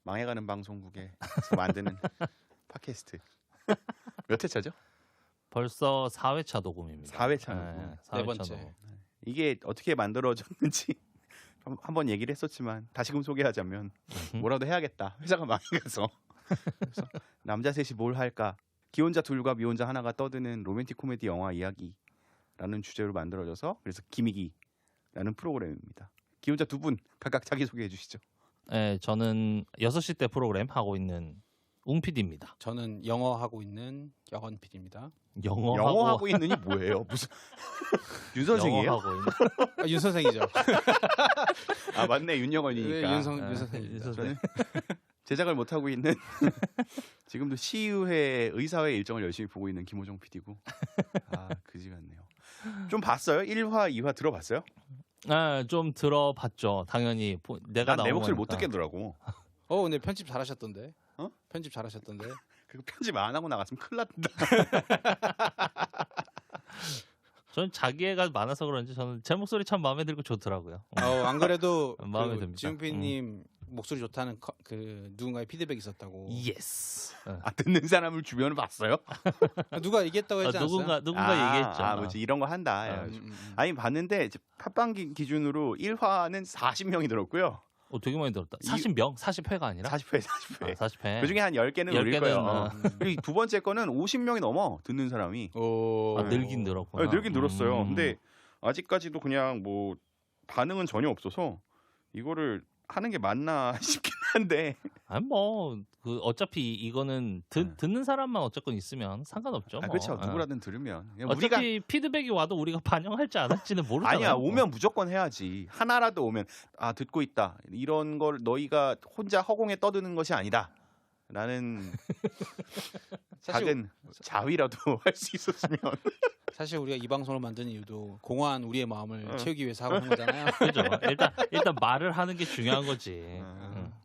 망해가는 방송국에서 만드는 팟캐스트. 몇 회차죠? 벌써 4회차 녹음입니다. 4회차 네, 네 번째. 이게 어떻게 만들어졌는지 한번 얘기를 했었지만 다시금 소개하자면 뭐라도 해야겠다. 회사가 망해가서. 그래서 남자 셋이 뭘 할까? 기혼자 둘과 미혼자 하나가 떠드는 로맨틱 코미디 영화 이야기라는 주제로 만들어져서 그래서 기미기라는 프로그램입니다. 기혼자 두 분 각각 자기 소개해 주시죠. 네, 저는 6시 때 프로그램 하고 있는 웅PD입니다. 저는 영어 하고 있는 여건 PD입니다. 영어 하고 있는이 뭐예요? 무슨 윤 선생이에요? 영어 하고 있는 윤 선생이죠. 아 맞네 윤영원이니까. 네, 윤 선생입니다. 저는 제작을 못 하고 있는 지금도 시의회 의사회 일정을 열심히 보고 있는 김호정 PD고. 아 그지 같네요. 좀 봤어요? 1화, 2화 들어봤어요? 아, 좀 들어봤죠. 당연히 내가 난 내 목소리 못 나오니까. 듣겠더라고. 근데 편집 잘하셨던데. 어? 편집 잘하셨던데. 그거 편집 안 하고 나갔으면 큰일 났다. 저는 자기애가 많아서 그런지 저는 제 목소리 참 마음에 들고 좋더라고요. 안 그래도 마음에 듭니다. 지훈 PD님 목소리 좋다는 그 누군가의 피드백이 있었다고. 예스. 아 듣는 사람을 주변을 봤어요? 누가 얘기했다고 했지 않았어요? 누군가 얘기했죠. 아 뭐지 이런 거 한다. 아니 봤는데 이제 팟빵 기준으로 1화는 40명이 들었고요. 되게 많이 들었다. 40명? 40회가 아니라? 40회. 40회. 그중에 한 10개는 10개는, 올릴 거예요. 그리고 두 번째 거는 50명이 넘어 듣는 사람이. 늘긴 늘었구나. 네, 늘긴 늘었어요. 근데 아직까지도 그냥 뭐 반응은 전혀 없어서 이거를 하는 게 맞나 싶긴 한데. 아니 그 어차피 이거는 듣는 사람만 어쨌건 있으면 상관없죠. 아, 그렇죠. 누구라든 들으면. 어차피 피드백이 와도 우리가 반영할지 안 할지는 모르잖아요. 아니야. 오면 무조건 해야지. 하나라도 오면 아 듣고 있다. 이런 걸 너희가 혼자 허공에 떠드는 것이 아니다. 라는 작은 자위라도 할 수 있었으면. 사실 우리가 이 방송을 만드는 이유도 공허한 우리의 마음을 채우기 위해서 하고 있는 거잖아요. 그죠. 일단 말을 하는 게 중요한 거지.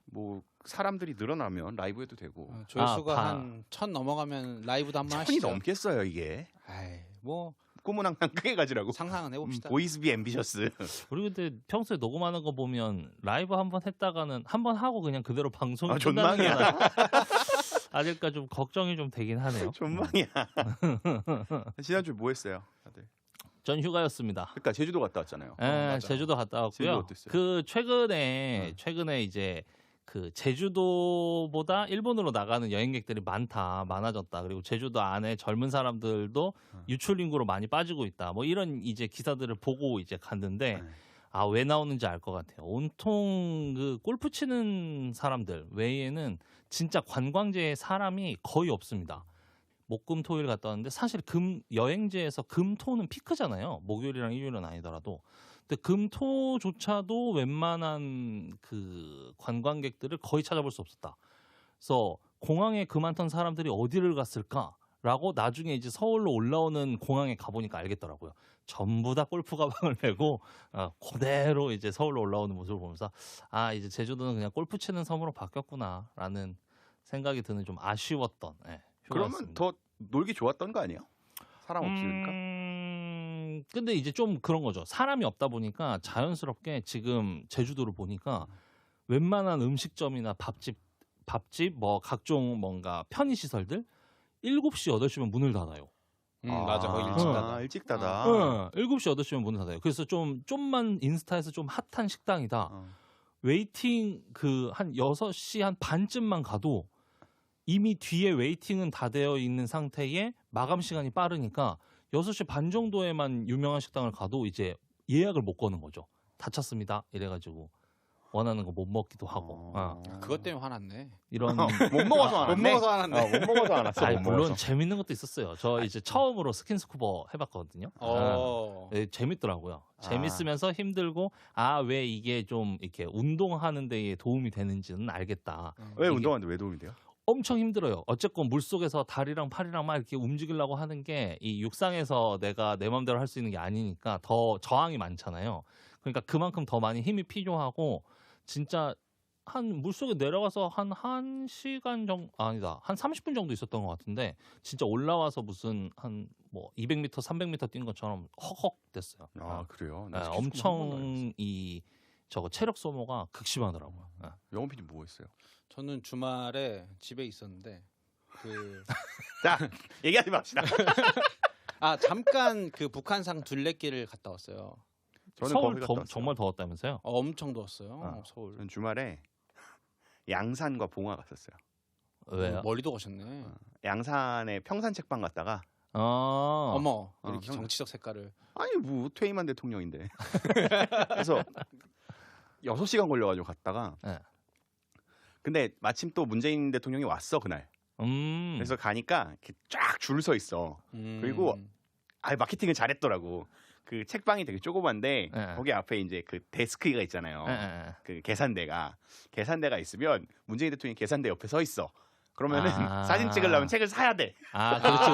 뭐 사람들이 늘어나면 라이브 해도 되고. 조회수가 한 1000 넘어가면 라이브도 한번 1000이 하시죠. 넘겠어요 이게. 아이, 뭐 꿈은 항상 크게 가지라고. 상상은 해봅시다. 보이스 비 앰비셔스. 우리 근데 평소에 녹음하는 거 보면 라이브 한번 했다가는 한번 하고 그냥 그대로 방송이 아, 끝나는 게 존망이야. 아닐까 좀 걱정이 좀 되긴 하네요. 존망이야. 지난주 뭐 했어요, 다들? 전 휴가였습니다. 그러니까 제주도 갔다 왔잖아요. 제주도 갔다 왔고요. 제주도 어땠어요? 그 최근에 이제 그 제주도보다 일본으로 나가는 여행객들이 많아졌다. 그리고 제주도 안에 젊은 사람들도 유출 인구로 많이 빠지고 있다. 뭐 이런 이제 기사들을 보고 이제 갔는데 왜 나오는지 알 것 같아요. 온통 그 골프 치는 사람들 외에는 진짜 관광지에 사람이 거의 없습니다. 목금 토일 갔다 왔는데 사실 여행지에서 금토는 피크잖아요. 목요일이랑 일요일은 아니더라도. 근데 금토조차도 웬만한 그 관광객들을 거의 찾아볼 수 없었다. 그래서 공항에 그만턴 사람들이 어디를 갔을까라고 나중에 이제 서울로 올라오는 공항에 가보니까 알겠더라고요. 전부 다 골프 가방을 메고 그대로 이제 서울로 올라오는 모습을 보면서 이제 제주도는 그냥 골프 치는 섬으로 바뀌었구나라는 생각이 드는 좀 아쉬웠던 그러면 더 놀기 좋았던 거 아니에요? 사람 없으니까? 근데 이제 좀 그런 거죠. 사람이 없다 보니까 자연스럽게 지금 제주도를 보니까 웬만한 음식점이나 밥집 뭐 각종 뭔가 편의시설들 7시, 8시면 문을 닫아요. 맞아. 거의 일찍 닫아. 일찍 닫아. 7시, 8시면 문을 닫아요. 그래서 좀만 인스타에서 좀 핫한 식당이다. 웨이팅 한 6시 한 반쯤만 가도 이미 뒤에 웨이팅은 다 되어 있는 상태에 마감 시간이 빠르니까 6시 반 정도에만 유명한 식당을 가도 이제 예약을 못 거는 거죠. 다 찼습니다. 이래가지고 원하는 거 못 먹기도 하고. 그것 때문에 화났네. 이런 못 먹어서 안 왔네. 못 먹어서 안 왔어. 물론 재밌는 것도 있었어요. 저 이제 처음으로 스킨스쿠버 해봤거든요. 재밌더라고요. 재밌으면서 힘들고 왜 이게 좀 이렇게 운동하는 데에 도움이 되는지는 알겠다. 왜 운동하는데 왜 도움이 돼요? 엄청 힘들어요. 어쨌건 물속에서 다리랑 팔이랑 막 이렇게 움직이려고 하는 게 이 육상에서 내가 내 맘대로 할 수 있는 게 아니니까 더 저항이 많잖아요. 그러니까 그만큼 더 많이 힘이 필요하고 진짜 한 물속에 내려가서 한 1시간 정도 한 30분 정도 있었던 것 같은데 진짜 올라와서 무슨 한 뭐 200m, 300m 뛴 것처럼 헉헉 됐어요. 그래요? 엄청 이 저거 체력 소모가 극심하더라고요. 예. 영원 PD 뭐 했어요? 저는 주말에 집에 있었는데 그 자 얘기하지 맙시다. 잠깐 그 북한산 둘레길을 갔다 왔어요. 저는 서울 거기 갔다 왔어요. 정말 더웠다면서요? 엄청 더웠어요. 아. 서울. 저는 주말에 양산과 봉화 갔었어요. 왜요? 멀리도 가셨네. 양산에 평산 책방 갔다가 어머 이렇게 형. 정치적 색깔을. 아니 뭐 퇴임한 대통령인데 그래서 6시간 걸려가지고 갔다가 네. 근데 마침 또 문재인 대통령이 왔어 그날. 그래서 가니까 쫙 줄 서 있어. 그리고 마케팅을 잘했더라고. 그 책방이 되게 조그만데 네. 거기 앞에 이제 그 데스크가 있잖아요. 그 계산대가 있으면 문재인 대통령이 계산대 옆에 서 있어. 그러면은 사진 찍으려면 책을 사야 돼. 그렇지.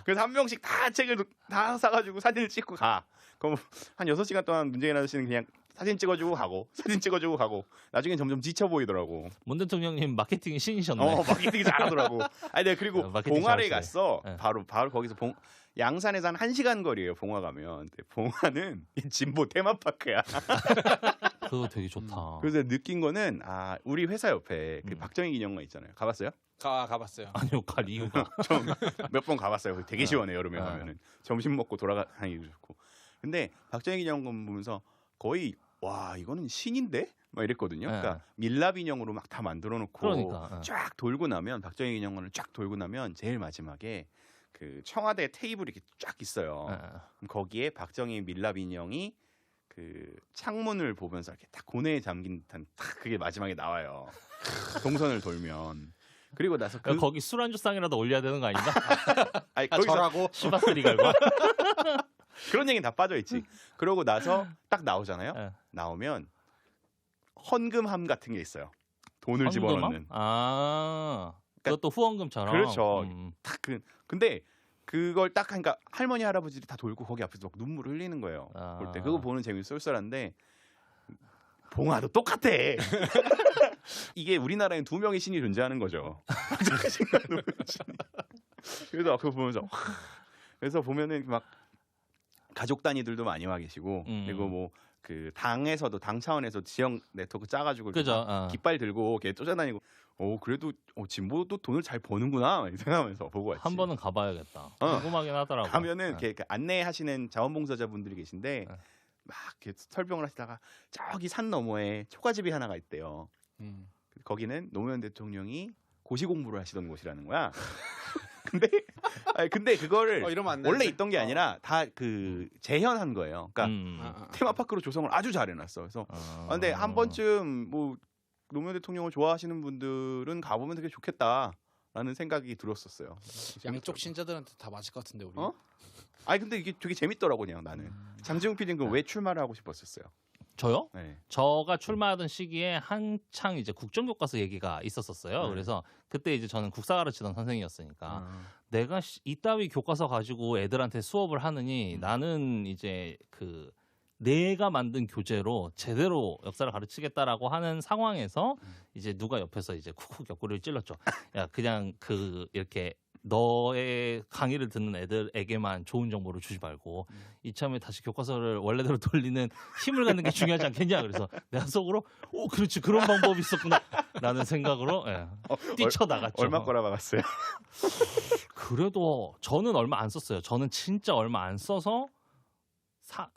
그래서 한 명씩 다 책을 다 사가지고 사진을 찍고 가. 그럼 한 6시간 동안 문재인 아저씨는 그냥 사진 찍어주고 가고 나중엔 점점 지쳐 보이더라고. 문 대통령님 마케팅이 신이셨네. 마케팅 잘하더라고. 아니 내가 그리고 마케팅 봉화를 잘하시네. 갔어. 네. 바로 거기서 양산에서 한 1시간 거리예요. 봉화 가면. 근데 봉화는 진보 테마파크야. 그거 되게 좋다. 그래서 느낀 거는 우리 회사 옆에 그 박정희 기념관 있잖아요. 가봤어요? 가봤어요. 아니요, 갈 이유가. 몇 번 가봤어요. 되게 시원해 여름에 네. 가면은 점심 먹고 돌아가기도 좋고. 근데 박정희 기념관 보면서 거의 와 이거는 신인데 막 이랬거든요. 그러니까 밀랍 인형으로 막 다 만들어놓고 그러니까. 쫙 돌고 나면 박정희 기념관을 쫙 돌고 나면 제일 마지막에 그 청와대 테이블이 이렇게 쫙 있어요. 그럼 거기에 박정희 밀랍 인형이 그 창문을 보면서 이렇게 딱 고뇌에 잠긴 듯한 딱 그게 마지막에 나와요. 동선을 돌면. 그리고 나서 거기 술안주상이라도 올려야 되는 거 아닌가? 아니, 거기서 저라고 시바스리 갈고. 그런 얘기는 다 빠져 있지. 그러고 나서 딱 나오잖아요. 네. 나오면 헌금함 같은 게 있어요. 돈을 집어넣는. 그것도 후원금처럼. 그렇죠. 근데 그걸 딱 하니까 할머니 할아버지들이 다 돌고 거기 앞에서 막 눈물을 흘리는 거예요. 볼 때 그거 보는 재미 쏠쏠한데 봉화도 똑같아. 이게 우리나라엔 2명의 신이 존재하는 거죠. 그래서 그거 보면서 그래서 보면은 막 가족 단위들도 많이 와 계시고 그리고 뭐 그 당에서도 당 차원에서 지역 네트워크 짜가지고 그죠. 깃발 들고 이렇게 쫓아다니고 그래도 진보도 돈을 잘 버는구나 생각하면서 보고 왔지. 한 번은 가봐야겠다. 궁금하긴 하더라고. 가면은 이렇게 안내하시는 자원봉사자분들이 계신데 막 이렇게 설명을 하시다가 저기 산 너머에 초가집이 하나가 있대요. 거기는 노무현 대통령이 고시 공부를 하시던 곳이라는 거야. 근데 그거를 이러면 안 원래 되는데? 있던 게 아니라 다 그 재현한 거예요. 그러니까 테마파크로 조성을 아주 잘해놨어. 그래서 근데 한 번쯤 뭐 노무현 대통령을 좋아하시는 분들은 가보면 되게 좋겠다라는 생각이 들었었어요. 양쪽 신자들한테 다 맞을 것 같은데 우리. 아니 근데 이게 되게 재밌더라고 그냥 나는. 장지웅 PD는 왜 출마를 하고 싶었었어요? 저요? 네. 저가 출마하던 시기에 한창 이제 국정교과서 얘기가 있었었어요. 네. 그래서 그때 이제 저는 국사 가르치던 선생이었으니까 내가 이따위 교과서 가지고 애들한테 수업을 하느니 나는 이제 그 내가 만든 교재로 제대로 역사를 가르치겠다라고 하는 상황에서 이제 누가 옆에서 이제 쿡쿡 옆구리를 찔렀죠. 야 그냥 그 이렇게 너의 강의를 듣는 애들에게만 좋은 정보를 주지 말고 이참에 다시 교과서를 원래대로 돌리는 힘을 갖는 게 중요하지 않겠냐. 그래서 내가 속으로 그렇지 그런 방법이 있었구나 라는 생각으로 뛰쳐나갔죠. 얼마 거라 박았어요? 그래도 저는 얼마 안 썼어요. 저는 진짜 얼마 안 써서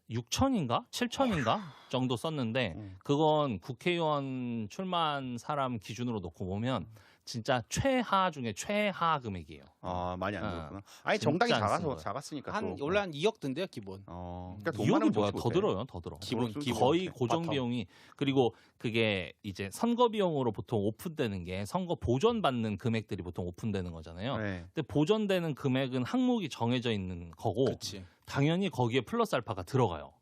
6천인가 7천인가 정도 썼는데 그건 국회의원 출마한 사람 기준으로 놓고 보면 진짜 최하 중에 최하 금액이에요. 많이 안 들었구나. 아니 정당이 작았으니까 원래 한 2억 든대요 기본. 그러니까 2억이 뭐야? 더 들어요, 더 들어. 기본 거의 고정 비용이. 그리고 그게 이제 선거 비용으로 보통 오픈되는 게 선거 보전 받는 금액들이 보통 오픈되는 거잖아요. 네. 근데 보전되는 금액은 항목이 정해져 있는 거고. 그렇지. 당연히 거기에 플러스 알파가 들어가요.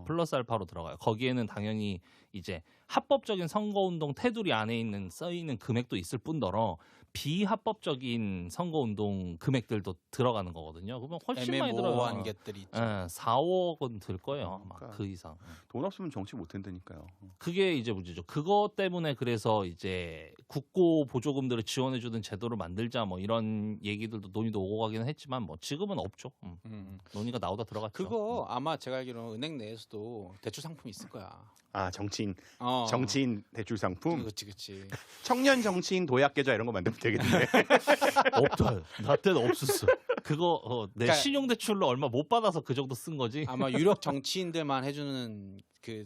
플러스 알파로 들어가요. 거기에는 당연히 이제 합법적인 선거운동 테두리 안에 있는 써있는 금액도 있을 뿐더러 비합법적인 선거운동 금액들도 들어가는 거거든요. 그러면 훨씬 많이 들어요. 애매모호한 것들이 있죠. 4, 5억은 들 거예요. 아마 그러니까. 그 이상. 돈 없으면 정치 못 한다니까요. 그게 이제 문제죠. 그것 때문에 그래서 이제 국고 보조금들을 지원해주는 제도를 만들자 뭐 이런 얘기들도 논의도 오고 가기는 했지만 뭐 지금은 없죠. 논의가 나오다 들어갔죠. 그거 아마 제가 알기로는 은행 내에서도 대출 상품이 있을 거야. 아 정치인 어. 대출 상품, 그렇지. 청년 정치인 도약 계좌 이런 거 만들면 되겠는데. 없다. 나 때는 없었어. 그거 내 그러니까- 신용대출로 얼마 못 받아서 그 정도 쓴 거지. 아마 유력 정치인들만 해주는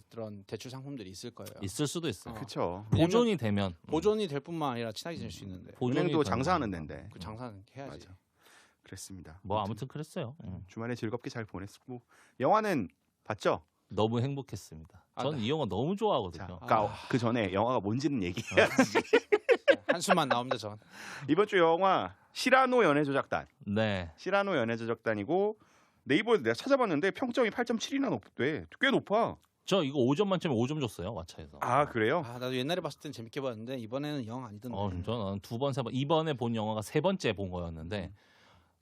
그런 대출 상품들이 있을 거예요. 있을 수도 있어요. 그렇죠. 보존이 되면 보존이 될 뿐만 아니라 친하게 지낼 수 있는데. 보존이 은행도 되면 장사하는 데인데. 그 장사는 해야지. 맞아. 그랬습니다. 뭐 아무튼 그랬어요. 주말에 즐겁게 잘 보냈고 영화는 봤죠? 너무 행복했습니다. 저는 네. 이 영화 너무 자, 좋아하거든요. 그러니까 그 전에 영화가 뭔지는 얘기해야지. 한숨만 나옵니다 전. 이번 주 영화 시라노 연애조작단. 네. 시라노 연애조작단이고 네이버에 내가 찾아봤는데 평점이 8.7이나 높대. 꽤 높아. 저 이거 5점 만점에 5점 줬어요. 왓챠에서. 아 그래요? 아 나도 옛날에 봤을 땐 재밌게 봤는데 이번에는 영 아니던데. 진짜 난 두 번, 세 번. 이번에 본 영화가 세 번째 본 거였는데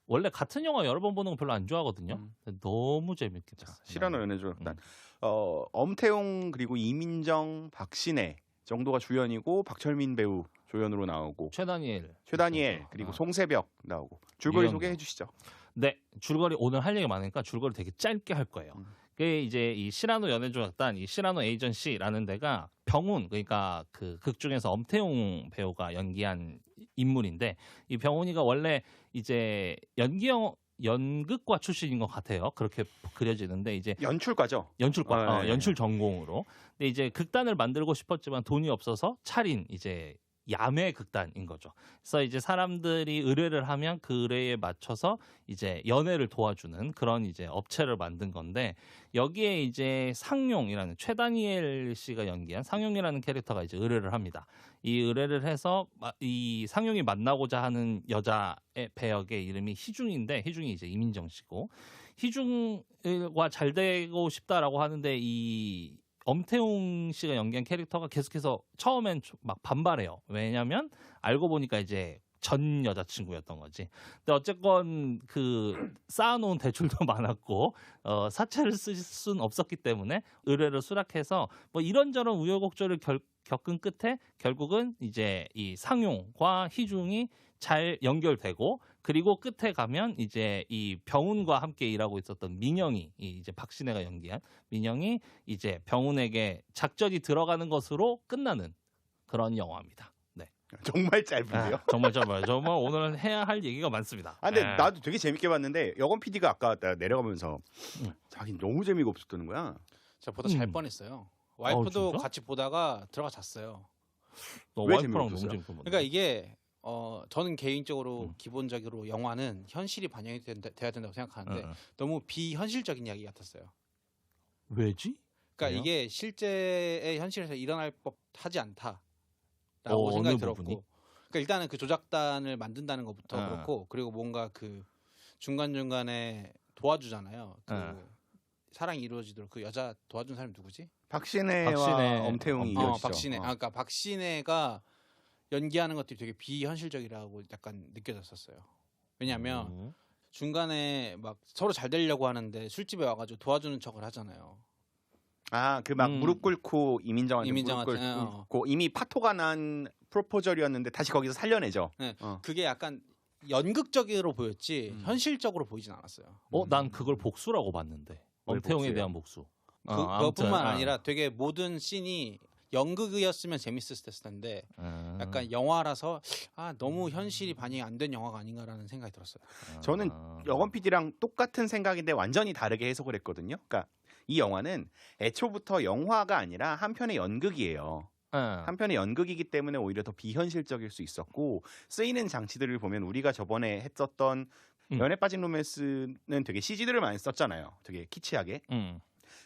원래 같은 영화 여러 번 보는 거 별로 안 좋아하거든요. 근데 너무 재밌게 봤어요. 시라노 연애조작단. 엄태웅 그리고 이민정, 박신혜 정도가 주연이고 박철민 배우 조연으로 나오고 최다니엘 그리고 송세벽 나오고 줄거리 유영도. 소개해 주시죠. 네, 줄거리 오늘 할 얘기 많으니까 줄거리 되게 짧게 할 거예요. 그게 이제 이 시라노 연애조작단, 이 시라노 에이전시라는 데가 병훈, 그러니까 그 극 중에서 엄태웅 배우가 연기한 인물인데 이 병훈이가 원래 이제 연극과 출신인 것 같아요. 그렇게 그려지는데 이제 연출가죠. 연출과, 네. 연출 전공으로. 근데 이제 극단을 만들고 싶었지만 돈이 없어서 차린 이제 야매 극단인 거죠. 그래서 이제 사람들이 의뢰를 하면 그 의뢰에 맞춰서 이제 연애를 도와주는 그런 이제 업체를 만든 건데 여기에 이제 상용이라는 최다니엘 씨가 연기한 상용이라는 캐릭터가 이제 의뢰를 합니다. 이 의뢰를 해서 이 상용이 만나고자 하는 여자의 배역의 이름이 희중인데 희중이 이제 이민정 씨고 희중과 잘 되고 싶다라고 하는데 이 엄태웅 씨가 연기한 캐릭터가 계속해서 처음엔 막 반발해요. 왜냐면 알고 보니까 이제 전 여자친구였던 거지. 근데 어쨌건 그 쌓아놓은 대출도 많았고 사채를 쓸 수는 없었기 때문에 의뢰를 수락해서 뭐 이런저런 우여곡절을 겪은 끝에 결국은 이제 이 상용과 희중이 잘 연결되고 그리고 끝에 가면 이제 이 병훈과 함께 일하고 있었던 민영이 이제 박신혜가 연기한 민영이 이제 병훈에게 작전이 들어가는 것으로 끝나는 그런 영화입니다. 네. 정말 짧은데요. 정말 정말 오늘은 해야 할 얘기가 많습니다. 아, 근데 네. 나도 되게 재밌게 봤는데 여건 PD가 아까 나 내려가면서 자기 너무 재미가 없었다는 거야. 제가 보다 잘 뻔했어요. 와이프도 진짜? 같이 보다가 들어가 잤어요. 너 왜 와이프랑 너무 재미없었어요? 재밌게 그러니까 이게 저는 개인적으로 기본적으로 영화는 현실이 반영이 돼야 된다고 생각하는데 너무 비현실적인 이야기 같았어요. 왜지? 그러니까 왜요? 이게 실제의 현실에서 일어날 법하지 않다라고 어느 생각이 부분이? 들었고, 그러니까 일단은 그 조작단을 만든다는 것부터 그렇고, 그리고 뭔가 그 중간 중간에 도와주잖아요. 그 사랑이 이루어지도록 그 여자 도와준 사람이 누구지? 박신혜와 엄태웅이 이어지죠. 박신혜. 그러니까 박신혜가 연기하는 것들이 되게 비현실적이라고 약간 느껴졌었어요. 왜냐하면 중간에 막 서로 잘 되려고 하는데 술집에 와가지고 도와주는 척을 하잖아요. 아, 그 막 무릎 꿇고 이민정한테 무릎 이민정한테, 꿇고 이미 파토가 난 프로포절이었는데 다시 거기서 살려내죠. 네. 그게 약간 연극적으로 보였지 현실적으로 보이진 않았어요. 난 그걸 복수라고 봤는데. 엄태웅에 대한 복수. 그것뿐만 아니라 되게 모든 씬이 연극이었으면 재밌었을 텐데 약간 영화라서 너무 현실이 반영이 안 된 영화가 아닌가라는 생각이 들었어요. 저는 여건 PD랑 똑같은 생각인데 완전히 다르게 해석을 했거든요. 그러니까 이 영화는 애초부터 영화가 아니라 한편의 연극이에요. 한편의 연극이기 때문에 오히려 더 비현실적일 수 있었고 쓰이는 장치들을 보면 우리가 저번에 했었던 연애 빠진 로맨스는 되게 CG들을 많이 썼잖아요. 되게 키치하게.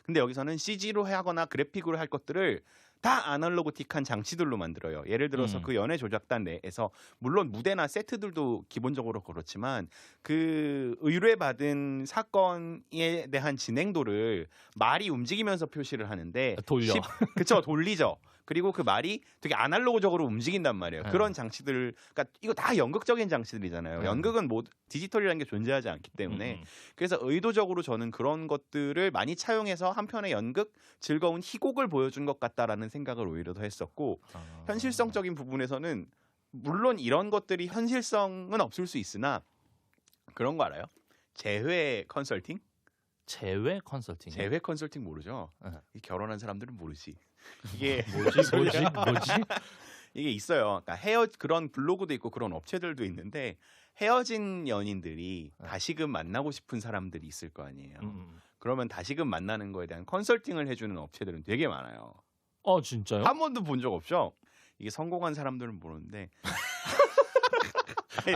근데 여기서는 CG로 하거나 그래픽으로 할 것들을 다 아날로그틱한 장치들로 만들어요. 예를 들어서 그 연애 조작단 내에서 물론 무대나 세트들도 기본적으로 그렇지만 그 의뢰받은 사건에 대한 진행도를 말이 움직이면서 표시를 하는데 돌려. 그쵸, 돌리죠. 그리고 그 말이 되게 아날로그적으로 움직인단 말이에요. 네. 그런 장치들, 그러니까 이거 다 연극적인 장치들이잖아요. 네. 연극은 뭐 디지털이라는 게 존재하지 않기 때문에 그래서 의도적으로 저는 그런 것들을 많이 차용해서 한편의 연극 즐거운 희곡을 보여준 것 같다라는 생각을 오히려 더 했었고 현실성적인 부분에서는 물론 이런 것들이 현실성은 없을 수 있으나 그런 거 알아요? 재회 컨설팅? 재회 컨설팅. 재회 컨설팅 모르죠? 네. 이 결혼한 사람들은 모르지. 이게 뭐지? 이게 있어요. 그러니까 그런 블로그도 있고 그런 업체들도 있는데 헤어진 연인들이 다시금 만나고 싶은 사람들이 있을 거 아니에요. 그러면 다시금 만나는 거에 대한 컨설팅을 해주는 업체들은 되게 많아요. 진짜요? 한 번도 본 적 없죠? 이게 성공한 사람들은 모르는데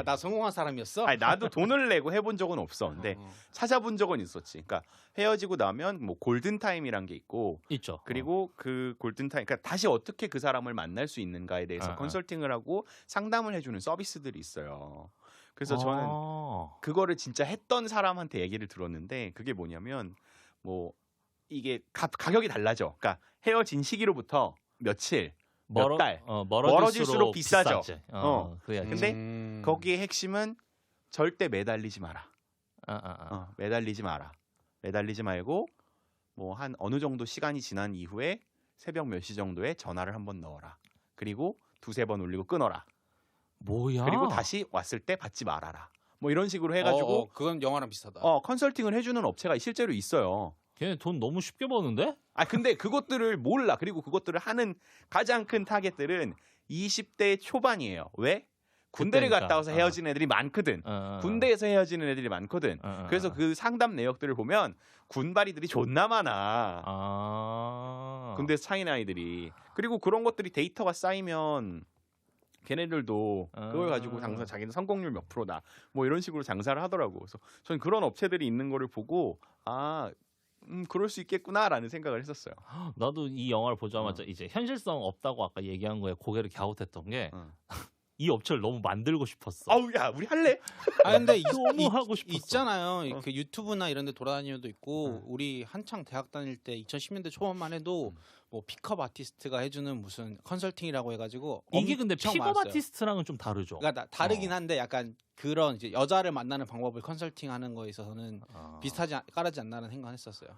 나 성공한 사람이었어? 아니, 나도 돈을 내고 해본 적은 없어. 근데 찾아본 적은 있었지. 그러니까 헤어지고 나면 뭐 골든 타임이란 게 있고 있죠. 그리고 그 골든 타임, 그러니까 다시 어떻게 그 사람을 만날 수 있는가에 대해서 컨설팅을 하고 상담을 해주는 서비스들이 있어요. 그래서 저는 그거를 진짜 했던 사람한테 얘기를 들었는데 그게 뭐냐면 뭐 이게 가격이 달라져. 그러니까 헤어진 시기로부터 며칠, 몇 달 멀어질수록 비싸죠. 근데 거기에 핵심은 절대 매달리지 마라. 매달리지 마라. 매달리지 말고 뭐 한 어느 정도 시간이 지난 이후에 새벽 몇 시 정도에 전화를 한번 넣어라. 그리고 두세 번 올리고 끊어라. 뭐야? 그리고 다시 왔을 때 받지 말아라. 뭐 이런 식으로 해가지고 그건 영화랑 비슷하다. 컨설팅을 해주는 업체가 실제로 있어요. 걔네 돈 너무 쉽게 버는데? 근데 그것들을 몰라. 그리고 그것들을 하는 가장 큰 타겟들은 20대 초반이에요. 왜? 군대를 그때니까. 갔다 와서 헤어진 애들이 많거든. 군대에서 헤어지는 애들이 많거든. 그래서 그 상담 내역들을 보면 군바리들이 존나 많아. 군대에서 차인 아이들이. 그리고 그런 것들이 데이터가 쌓이면 걔네들도 그걸 가지고 자기는 성공률 몇 프로다. 뭐 이런 식으로 장사를 하더라고. 그래서 저는 그런 업체들이 있는 거를 보고 그럴 수 있겠구나라는 생각을 했었어요. 나도 이 영화를 보자마자 이제 현실성 없다고 아까 얘기한 거에 고개를 갸웃했던 게 이 업체를 너무 만들고 싶었어. 야, 우리 할래? 근데 너무 하고 싶었어. 있잖아요. 그 유튜브나 이런 데 돌아다니도 있고 우리 한창 대학 다닐 때 2010년대 초반만 해도 뭐 픽업 아티스트가 해주는 무슨 컨설팅이라고 해가지고 이게 근데 엄청 픽업 많았어요. 아티스트랑은 좀 다르죠. 그러니까 다르긴 한데 약간 그런 이제 여자를 만나는 방법을 컨설팅하는 거에 있어서는 까르지 않나라는 생각을 했었어요.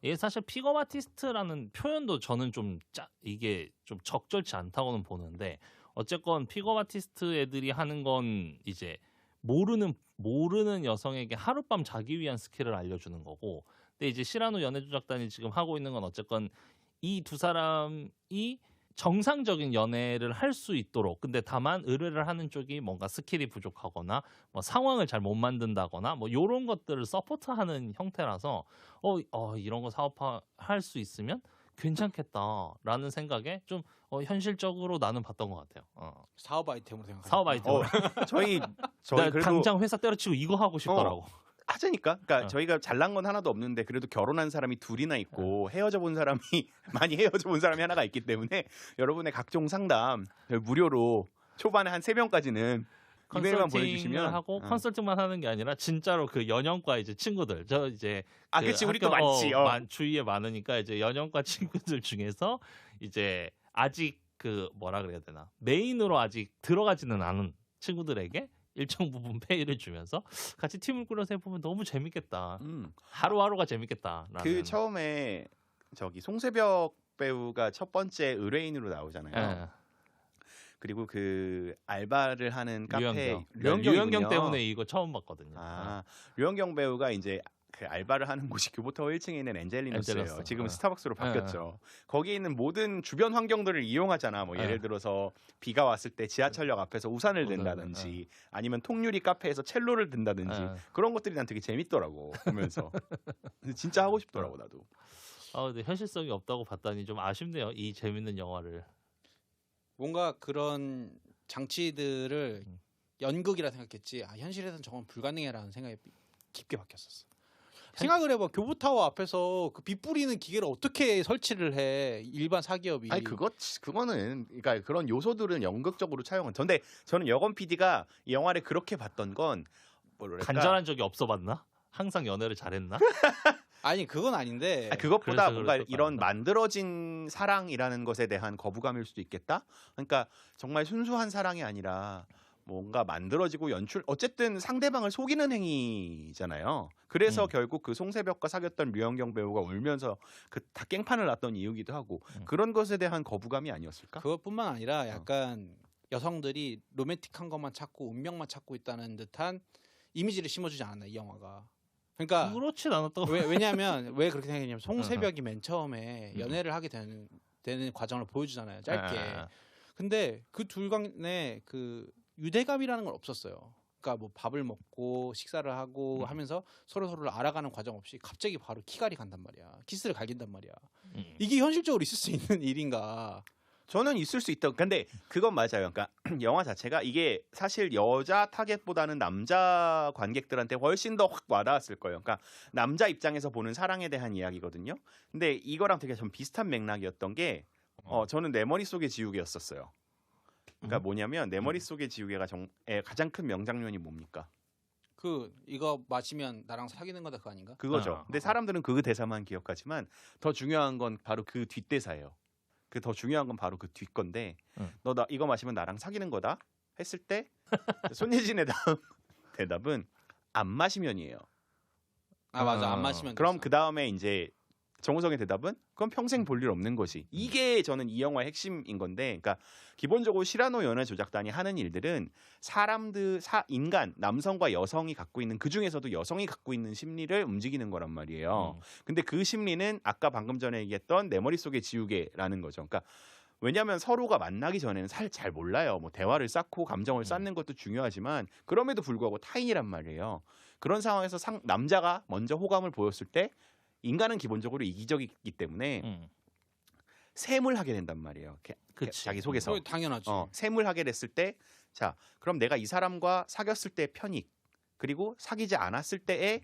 이게 사실 픽업 아티스트라는 표현도 저는 이게 좀 적절치 않다고는 보는데 어쨌건 픽업 아티스트 애들이 하는 건 이제 모르는 여성에게 하룻밤 자기 위한 스킬을 알려주는 거고, 근데 이제 시라노 연애조작단이 지금 하고 있는 건 어쨌건 이 두 사람이 정상적인 연애를 할 수 있도록, 근데 다만 의뢰를 하는 쪽이 뭔가 스킬이 부족하거나 뭐 상황을 잘 못 만든다거나 뭐 이런 것들을 서포트하는 형태라서 이런 거 사업화할 수 있으면 괜찮겠다라는 생각에 좀 현실적으로 나는 봤던 것 같아요. 사업 아이템으로 생각해요. 사업 아이템. 저희 나 그래도 당장 회사 때려치고 이거 하고 싶더라고. 하자니까. 그러니까 저희가 잘난 건 하나도 없는데 그래도 결혼한 사람이 둘이나 있고 헤어져 본 사람이 많이 헤어져 본 사람이 하나가 있기 때문에 여러분의 각종 상담 무료로 초반에 한 3명까지는 이메일만 보내주시면 하고 컨설팅만 하는 게 아니라 진짜로 그 연영과 이제 친구들 저 이제 그치 우리 또 많지. 주위에 많으니까 이제 연영과 친구들 중에서 이제 아직 그 뭐라 그래야 되나 메인으로 아직 들어가지는 않은 친구들에게 일정 부분 페이를 주면서 같이 팀을 꾸려서 해보면 너무 재밌겠다. 하루하루가 재밌겠다. 그 처음에 송세벽 배우가 첫 번째 의뢰인으로 나오잖아요. 그리고 그 알바를 하는 카페 류현경 때문에 이거 처음 봤거든요. 류현경 배우가 이제 그 알바를 하는 곳이 교보타워 1층에 있는 엔젤리너스예요. 지금 스타벅스로 바뀌었죠. 거기에 있는 모든 주변 환경들을 이용하잖아. 뭐 예를 들어서 비가 왔을 때 지하철역 앞에서 우산을 든다든지 아니면 통유리 카페에서 첼로를 든다든지 그런 것들이 난 되게 재밌더라고 보면서. 진짜 하고 싶더라고 나도. 근데 현실성이 없다고 봤다니 좀 아쉽네요. 이 재밌는 영화를. 뭔가 그런 장치들을 연극이라 생각했지 현실에서는 저건 불가능해라는 생각이 깊게 박혔었어. 생각을 해봐. 교보타워 앞에서 그 빗 뿌리는 기계를 어떻게 설치를 해 일반 사기업이. 그거는 그러니까 그런 요소들은 연극적으로 차용한. 근데 저는 여건 PD가 이 영화를 그렇게 봤던 건 뭐랄까 간절한 적이 없어 봤나? 항상 연애를 잘했나? 아니 그건 아닌데. 그것보다 그래서 뭔가 그럴 것 이런 같다. 만들어진 사랑이라는 것에 대한 거부감일 수도 있겠다. 그러니까 정말 순수한 사랑이 아니라 뭔가 만들어지고 어쨌든 상대방을 속이는 행위잖아요. 그래서 결국 그 송새벽과 사귀었던 류현경 배우가 울면서 그 다 깽판을 났던 이유기도 하고 그런 것에 대한 거부감이 아니었을까? 그것뿐만 아니라 약간 여성들이 로맨틱한 것만 찾고 운명만 찾고 있다는 듯한 이미지를 심어주지 않았나 이 영화가. 그러니까 그렇진 않았다고. 왜냐하면 왜 그렇게 생각했냐면 송새벽이 맨 처음에 연애를 하게 되는 과정을 보여주잖아요. 짧게. 근데 그 둘 간에 그 유대감이라는 건 없었어요. 그러니까 뭐 밥을 먹고 식사를 하고 하면서 서로를 알아가는 과정 없이 갑자기 바로 키갈이 간단 말이야. 키스를 갈긴단 말이야. 이게 현실적으로 있을 수 있는 일인가? 저는 있을 수 있다. 근데 그건 맞아요. 그러니까 영화 자체가 이게 사실 여자 타겟보다는 남자 관객들한테 훨씬 더 확 와닿았을 거예요. 그러니까 남자 입장에서 보는 사랑에 대한 이야기거든요. 근데 이거랑 되게 좀 비슷한 맥락이었던 게 저는 내 머릿속의 지우개였었어요. 그러니까 뭐냐면 내 머릿속의 지우개가 가장 큰 명장면이 뭡니까? 이거 마시면 나랑 사귀는 거다 그거 아닌가? 그거죠. 근데 사람들은 그 대사만 기억하지만 더 중요한 건 바로 그 뒷대사예요. 그 더 중요한 건 바로 그 뒷건데 너 이거 마시면 나랑 사귀는 거다 했을 때 손예진의 대답은 안 마시면이에요. 아 맞아 안 마시면. 그럼 됐어. 그 다음에 이제 정우성의 대답은 그건 평생 볼 일 없는 것이. 이게 저는 이 영화의 핵심인 건데, 그러니까 기본적으로 시라노 연애 조작단이 하는 일들은 인간 남성과 여성이 갖고 있는 그 중에서도 여성이 갖고 있는 심리를 움직이는 거란 말이에요. 근데 그 심리는 아까 방금 전에 얘기했던 내 머릿속의 지우개라는 거죠. 그러니까 왜냐하면 서로가 만나기 전에는 잘 몰라요. 뭐 대화를 쌓고 감정을 쌓는 것도 중요하지만 그럼에도 불구하고 타인이란 말이에요. 그런 상황에서 남자가 먼저 호감을 보였을 때 인간은 기본적으로 이기적이기 때문에 샘을 하게 된단 말이에요. 자기 속에서. 당연하지. 샘을 하게 됐을 때, 자, 그럼 내가 이 사람과 사귀었을 때의 편익, 그리고 사귀지 않았을 때에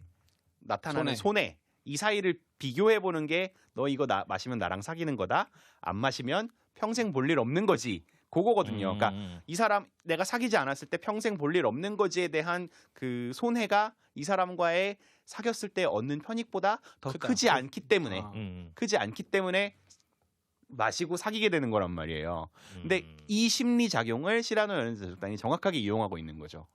나타나는 손해, 이 사이를 비교해 보는 게 너 이거 마시면 나랑 사귀는 거다. 안 마시면 평생 볼 일 없는 거지. 그거거든요. 그러니까 이 사람 내가 사귀지 않았을 때 평생 볼 일 없는 거지에 대한 그 손해가 이 사람과의 사귀었을 때 얻는 편익보다 더 크지 않기 때문에 마시고 사귀게 되는 거란 말이에요. 근데 이 심리 작용을 시라노 연애조작단이 정확하게 이용하고 있는 거죠.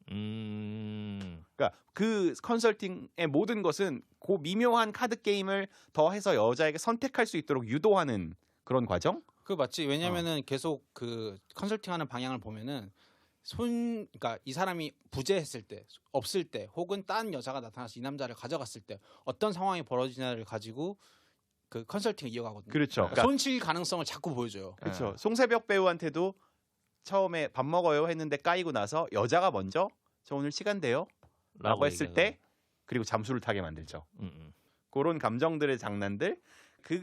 그러니까 그 컨설팅의 모든 것은 그 미묘한 카드 게임을 더해서 여자에게 선택할 수 있도록 유도하는 그런 과정? 그 맞지. 왜냐면은 계속 그 컨설팅하는 방향을 보면은 그러니까 이 사람이 부재했을 때, 없을 때, 혹은 딴 여자가 나타나서 이 남자를 가져갔을 때 어떤 상황이 벌어지냐를 가지고 그 컨설팅을 이어가거든요. 그렇죠. 그러니까 손실 가능성을 자꾸 보여줘요. 그렇죠. 송새벽 배우한테도 처음에 밥 먹어요 했는데 까이고 나서 여자가 먼저 저 오늘 시간 돼요? 라고 했을 때 그리고 잠수를 타게 만들죠. 그런 감정들의 장난들.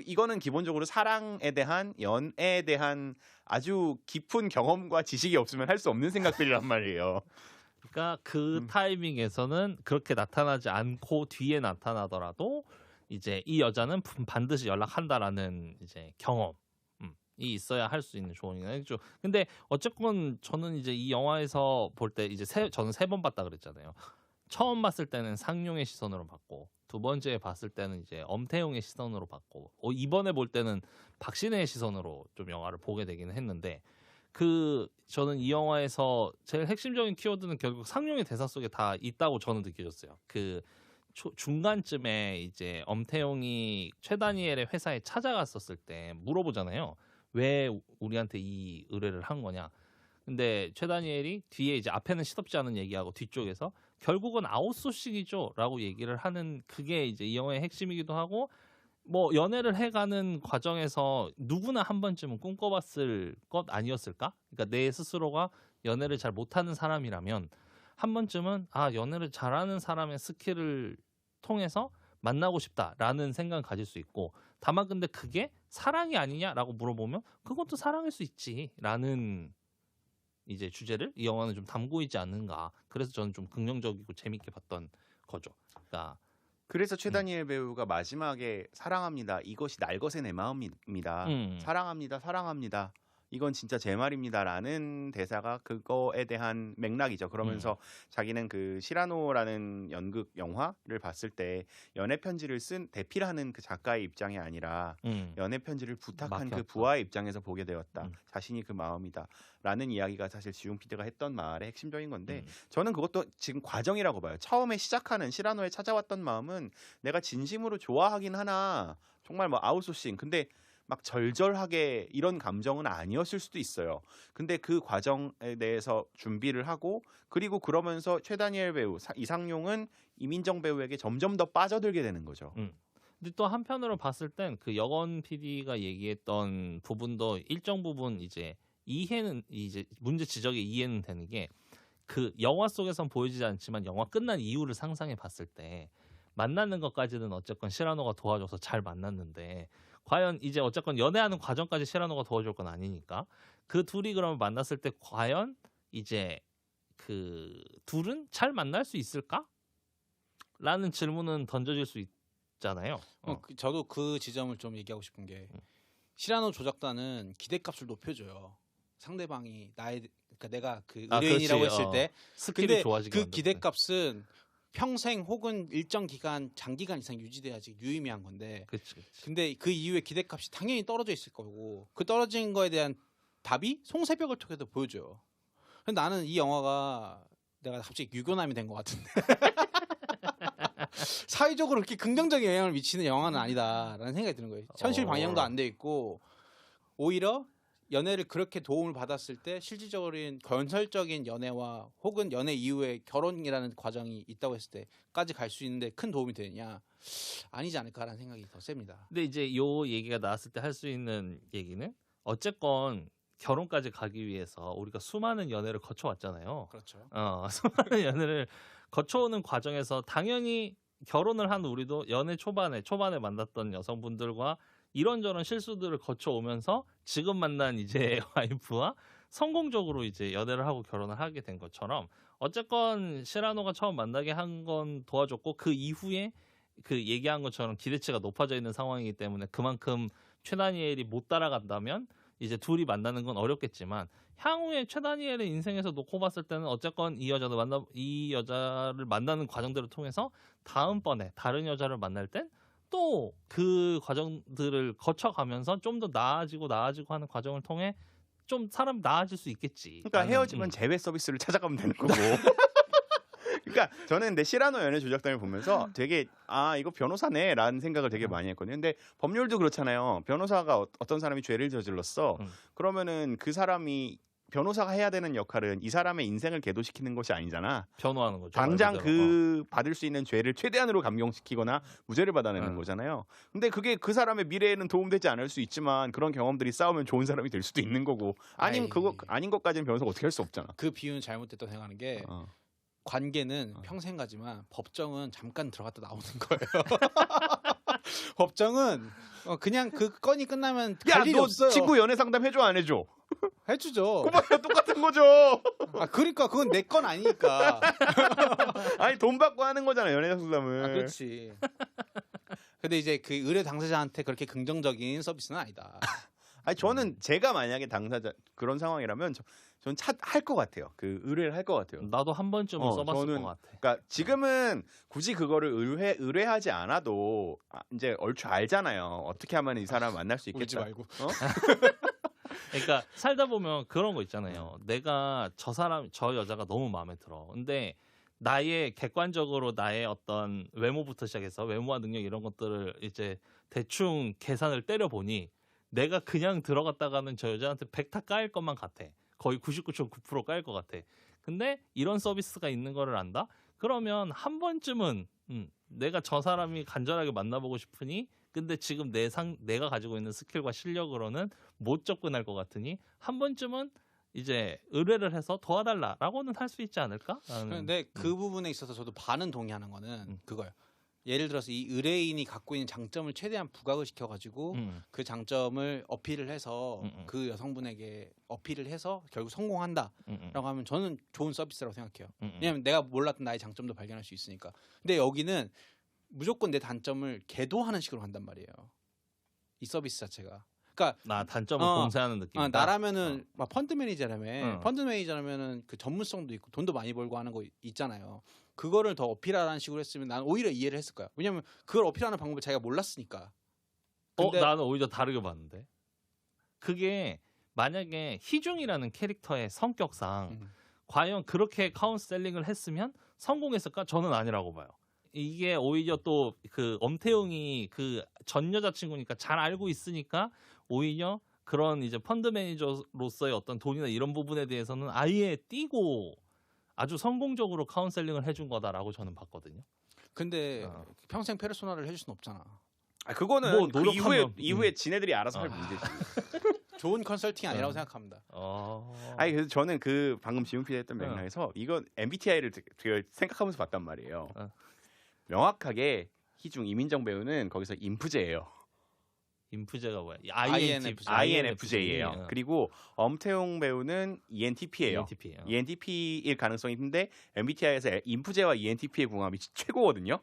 이거는 기본적으로 사랑에 대한 연애에 대한 아주 깊은 경험과 지식이 없으면 할 수 없는 생각들이란 말이에요. 그러니까 그 타이밍에서는 그렇게 나타나지 않고 뒤에 나타나더라도 이제 이 여자는 반드시 연락한다라는 이제 경험이 있어야 할 수 있는 조언이죠. 근데 어쨌건 저는 이제 이 영화에서 볼 때 이제 저는 3번 봤다 그랬잖아요. 처음 봤을 때는 상용의 시선으로 봤고 두 번째 봤을 때는 이제 엄태웅의 시선으로 봤고 이번에 볼 때는 박신혜의 시선으로 좀 영화를 보게 되기는 했는데 저는 이 영화에서 제일 핵심적인 키워드는 결국 상용의 대사 속에 다 있다고 저는 느껴졌어요. 중간쯤에 이제 엄태웅이 최다니엘의 회사에 찾아갔었을 때 물어보잖아요. 왜 우리한테 이 의뢰를 한 거냐. 근데 최다니엘이 뒤에 이제 앞에는 시덥지 않은 얘기하고 뒤쪽에서 결국은 아웃소싱이죠 라고 얘기를 하는 그게 이제 이 영화의 핵심이기도 하고 뭐 연애를 해가는 과정에서 누구나 한 번쯤은 꿈꿔봤을 것 아니었을까? 그러니까 내 스스로가 연애를 잘 못하는 사람이라면 한 번쯤은 연애를 잘하는 사람의 스킬을 통해서 만나고 싶다라는 생각을 가질 수 있고 다만 근데 그게 사랑이 아니냐라고 물어보면 그것도 사랑일 수 있지라는 이제 주제를 이 영화는 좀 담고 있지 않는가. 그래서 저는 좀 긍정적이고 재밌게 봤던 거죠. 그러니까 그래서 최다니엘 배우가 마지막에 사랑합니다. 이것이 날 것의 내 마음입니다. 사랑합니다. 사랑합니다. 이건 진짜 제 말입니다라는 대사가 그거에 대한 맥락이죠. 그러면서 자기는 그 시라노라는 연극 영화를 봤을 때 연애 편지를 쓴 대필 하는 그 작가의 입장이 아니라 연애 편지를 부탁한 그 맡겼다. 부하의 입장에서 보게 되었다. 음. 자신이 그 마음이다라는 이야기가 사실 지용 PD가 했던 말의 핵심적인 건데 저는 그것도 지금 과정이라고 봐요. 처음에 시작하는 시라노에 찾아왔던 마음은 내가 진심으로 좋아하긴 하나 정말 뭐 아웃소싱 근데 막 절절하게 이런 감정은 아니었을 수도 있어요. 근데 그 과정에 대해서 준비를 하고 그리고 그러면서 최다니엘 배우 이상용은 이민정 배우에게 점점 더 빠져들게 되는 거죠. 근데 또 한편으로 봤을 땐 그 여건 PD가 얘기했던 부분도 일정 부분 이제 이해는 이제 문제 지적의 이해는 되는 게 그 영화 속에선 보여지지 않지만 영화 끝난 이유를 상상해 봤을 때 만나는 것까지는 어쨌건 시라노가 도와줘서 잘 만났는데 과연 이제 어쨌건 연애하는 과정까지 시라노가 도와줄 건 아니니까 그 둘이 그러면 만났을 때 과연 이제 그 둘은 잘 만날 수 있을까? 라는 질문은 던져질 수 있잖아요. 저도 그 지점을 좀 얘기하고 싶은 게 시라노 조작단은 기대값을 높여줘요. 상대방이 그러니까 내가 그 의뢰인이라고 그렇지. 했을 때 스킬이 근데 좋아지게 그 만드는 기대값은 평생 혹은 일정 기간 장기간 이상 유지돼야지 유의미한 건데 그치. 근데 그 이후에 기대값이 당연히 떨어져 있을 거고 그 떨어진 거에 대한 답이 송새벽을 통해서 보여줘요. 근데 나는 이 영화가 내가 갑자기 유교남이 된 것 같은데 사회적으로 그렇게 긍정적인 영향을 미치는 영화는 아니다라는 생각이 드는 거예요. 현실 방영도 안 돼 있고 오히려 연애를 그렇게 도움을 받았을 때 실질적인 건설적인 연애와 혹은 연애 이후에 결혼이라는 과정이 있다고 했을 때까지 갈 수 있는데 큰 도움이 되느냐 아니지 않을까라는 생각이 더 셉니다. 근데 이제 요 얘기가 나왔을 때 할 수 있는 얘기는 어쨌건 결혼까지 가기 위해서 우리가 수많은 연애를 거쳐왔잖아요. 그렇죠. 수많은 연애를 거쳐오는 과정에서 당연히 결혼을 한 우리도 연애 초반에 만났던 여성분들과 이런저런 실수들을 거쳐오면서 지금 만난 이제 와이프와 성공적으로 이제 연애를 하고 결혼을 하게 된 것처럼 어쨌건 시라노가 처음 만나게 한 건 도와줬고 그 이후에 그 얘기한 것처럼 기대치가 높아져 있는 상황이기 때문에 그만큼 최다니엘이 못 따라간다면 이제 둘이 만나는 건 어렵겠지만 향후에 최다니엘의 인생에서 놓고 봤을 때는 어쨌건 이 여자를 만나는 과정들을 통해서 다음번에 다른 여자를 만날 땐 또 그 과정들을 거쳐가면서 좀 더 나아지고 하는 과정을 통해 좀 사람이 나아질 수 있겠지. 그러니까 헤어지면 재회 서비스를 찾아가면 되는 거고. 그러니까 저는 근데 시라노 연애 조작단을 보면서 되게 이거 변호사네라는 생각을 되게 많이 했거든요. 근데 법률도 그렇잖아요. 변호사가 어떤 사람이 죄를 저질렀어. 그러면은 그 사람이 변호사가 해야 되는 역할은 이 사람의 인생을 개도시키는 것이 아니잖아. 변호하는 거죠. 당장 그 받을 수 있는 죄를 최대한으로 감경시키거나 무죄를 받아내는 거잖아요. 근데 그게 그 사람의 미래에는 도움되지 않을 수 있지만 그런 경험들이 쌓으면 좋은 사람이 될 수도 있는 거고 아니면 그거 아닌 것까지는 변호사가 어떻게 할 수 없잖아. 그 비유는 잘못됐다고 생각하는 게 관계는 평생 가지만 법정은 잠깐 들어갔다 나오는 거예요. 법정은 그냥 그 건이 끝나면 갈 일이 너 없어요. 친구 연애 상담 해줘 안 해줘? 해주죠. 그거랑 똑같은 거죠. 그러니까 그건 내 건 아니니까. 아니 돈 받고 하는 거잖아 연애 상담을. 그렇지. 근데 이제 그 의뢰 당사자한테 그렇게 긍정적인 서비스는 아니다. 아니 저는 제가 만약에 당사자 그런 상황이라면 저는 할 것 같아요. 그 의뢰를 할 것 같아요. 나도 한 번쯤은 써봤을 것 같아. 그러니까 지금은 굳이 그거를 의뢰하지 않아도 이제 얼추 알잖아요. 어떻게 하면 이 사람 만날 수 있겠다. 울지 말고. 그러니까 살다 보면 그런 거 있잖아요. 내가 저 여자가 너무 마음에 들어. 근데 나의 객관적으로 나의 어떤 외모부터 시작해서 외모와 능력 이런 것들을 이제 대충 계산을 때려보니 내가 그냥 들어갔다가는 저 여자한테 100타 까일 것만 같아. 거의 99.9% 까일 것 같아. 근데 이런 서비스가 있는 거를 안다? 그러면 한 번쯤은 내가 저 사람이 간절하게 만나보고 싶으니 근데 지금 내가 가지고 있는 스킬과 실력으로는 못 접근할 것 같으니 한 번쯤은 이제 의뢰를 해서 도와달라라고는 할 수 있지 않을까? 근데 그 부분에 있어서 저도 반은 동의하는 거는 그거예요. 예를 들어서 이 의뢰인이 갖고 있는 장점을 최대한 부각을 시켜가지고 그 장점을 어필을 해서 그 여성분에게 어필을 해서 결국 성공한다라고 하면 저는 좋은 서비스라고 생각해요. 왜냐하면 내가 몰랐던 나의 장점도 발견할 수 있으니까. 근데 여기는 무조건 내 단점을 계도하는 식으로 간단 말이에요. 이 서비스 자체가. 그러니까 단점을 공세하는 느낌이다. 나라면은 막 펀드 매니저라며 어. 펀드 매니저라면은 그 전문성도 있고 돈도 많이 벌고 하는 거 있잖아요. 그거를 더 어필하라는 식으로 했으면 난 오히려 이해를 했을 거야. 왜냐면 그걸 어필하는 방법을 자기가 몰랐으니까. 근데 나는 오히려 다르게 봤는데. 그게 만약에 희중이라는 캐릭터의 성격상 과연 그렇게 카운셀링을 했으면 성공했을까? 저는 아니라고 봐요. 이게 오히려 또 그 엄태웅이 그 전 여자친구니까 잘 알고 있으니까 오히려 그런 이제 펀드 매니저로서의 어떤 돈이나 이런 부분에 대해서는 아예 띄고 아주 성공적으로 카운셀링을 해준 거다라고 저는 봤거든요. 근데 평생 페르소나를 해줄 순 없잖아. 그거는 뭐 그 노력하면, 이후에 지네들이 알아서 할 문제지. 좋은 컨설팅이 아니라고 생각합니다. 아니 그래서 저는 그 방금 지용 PD 했던 맥락에서 이건 MBTI를 되게 생각하면서 봤단 말이에요. 명확하게 희중 이민정 배우는 거기서 인프제예요. 인프제가 뭐야? INFJ예요. 그리고 엄태웅 배우는 ENTP예요. ENTP일 가능성이 있는데 MBTI에서 인프제와 ENTP의 궁합이 최고거든요.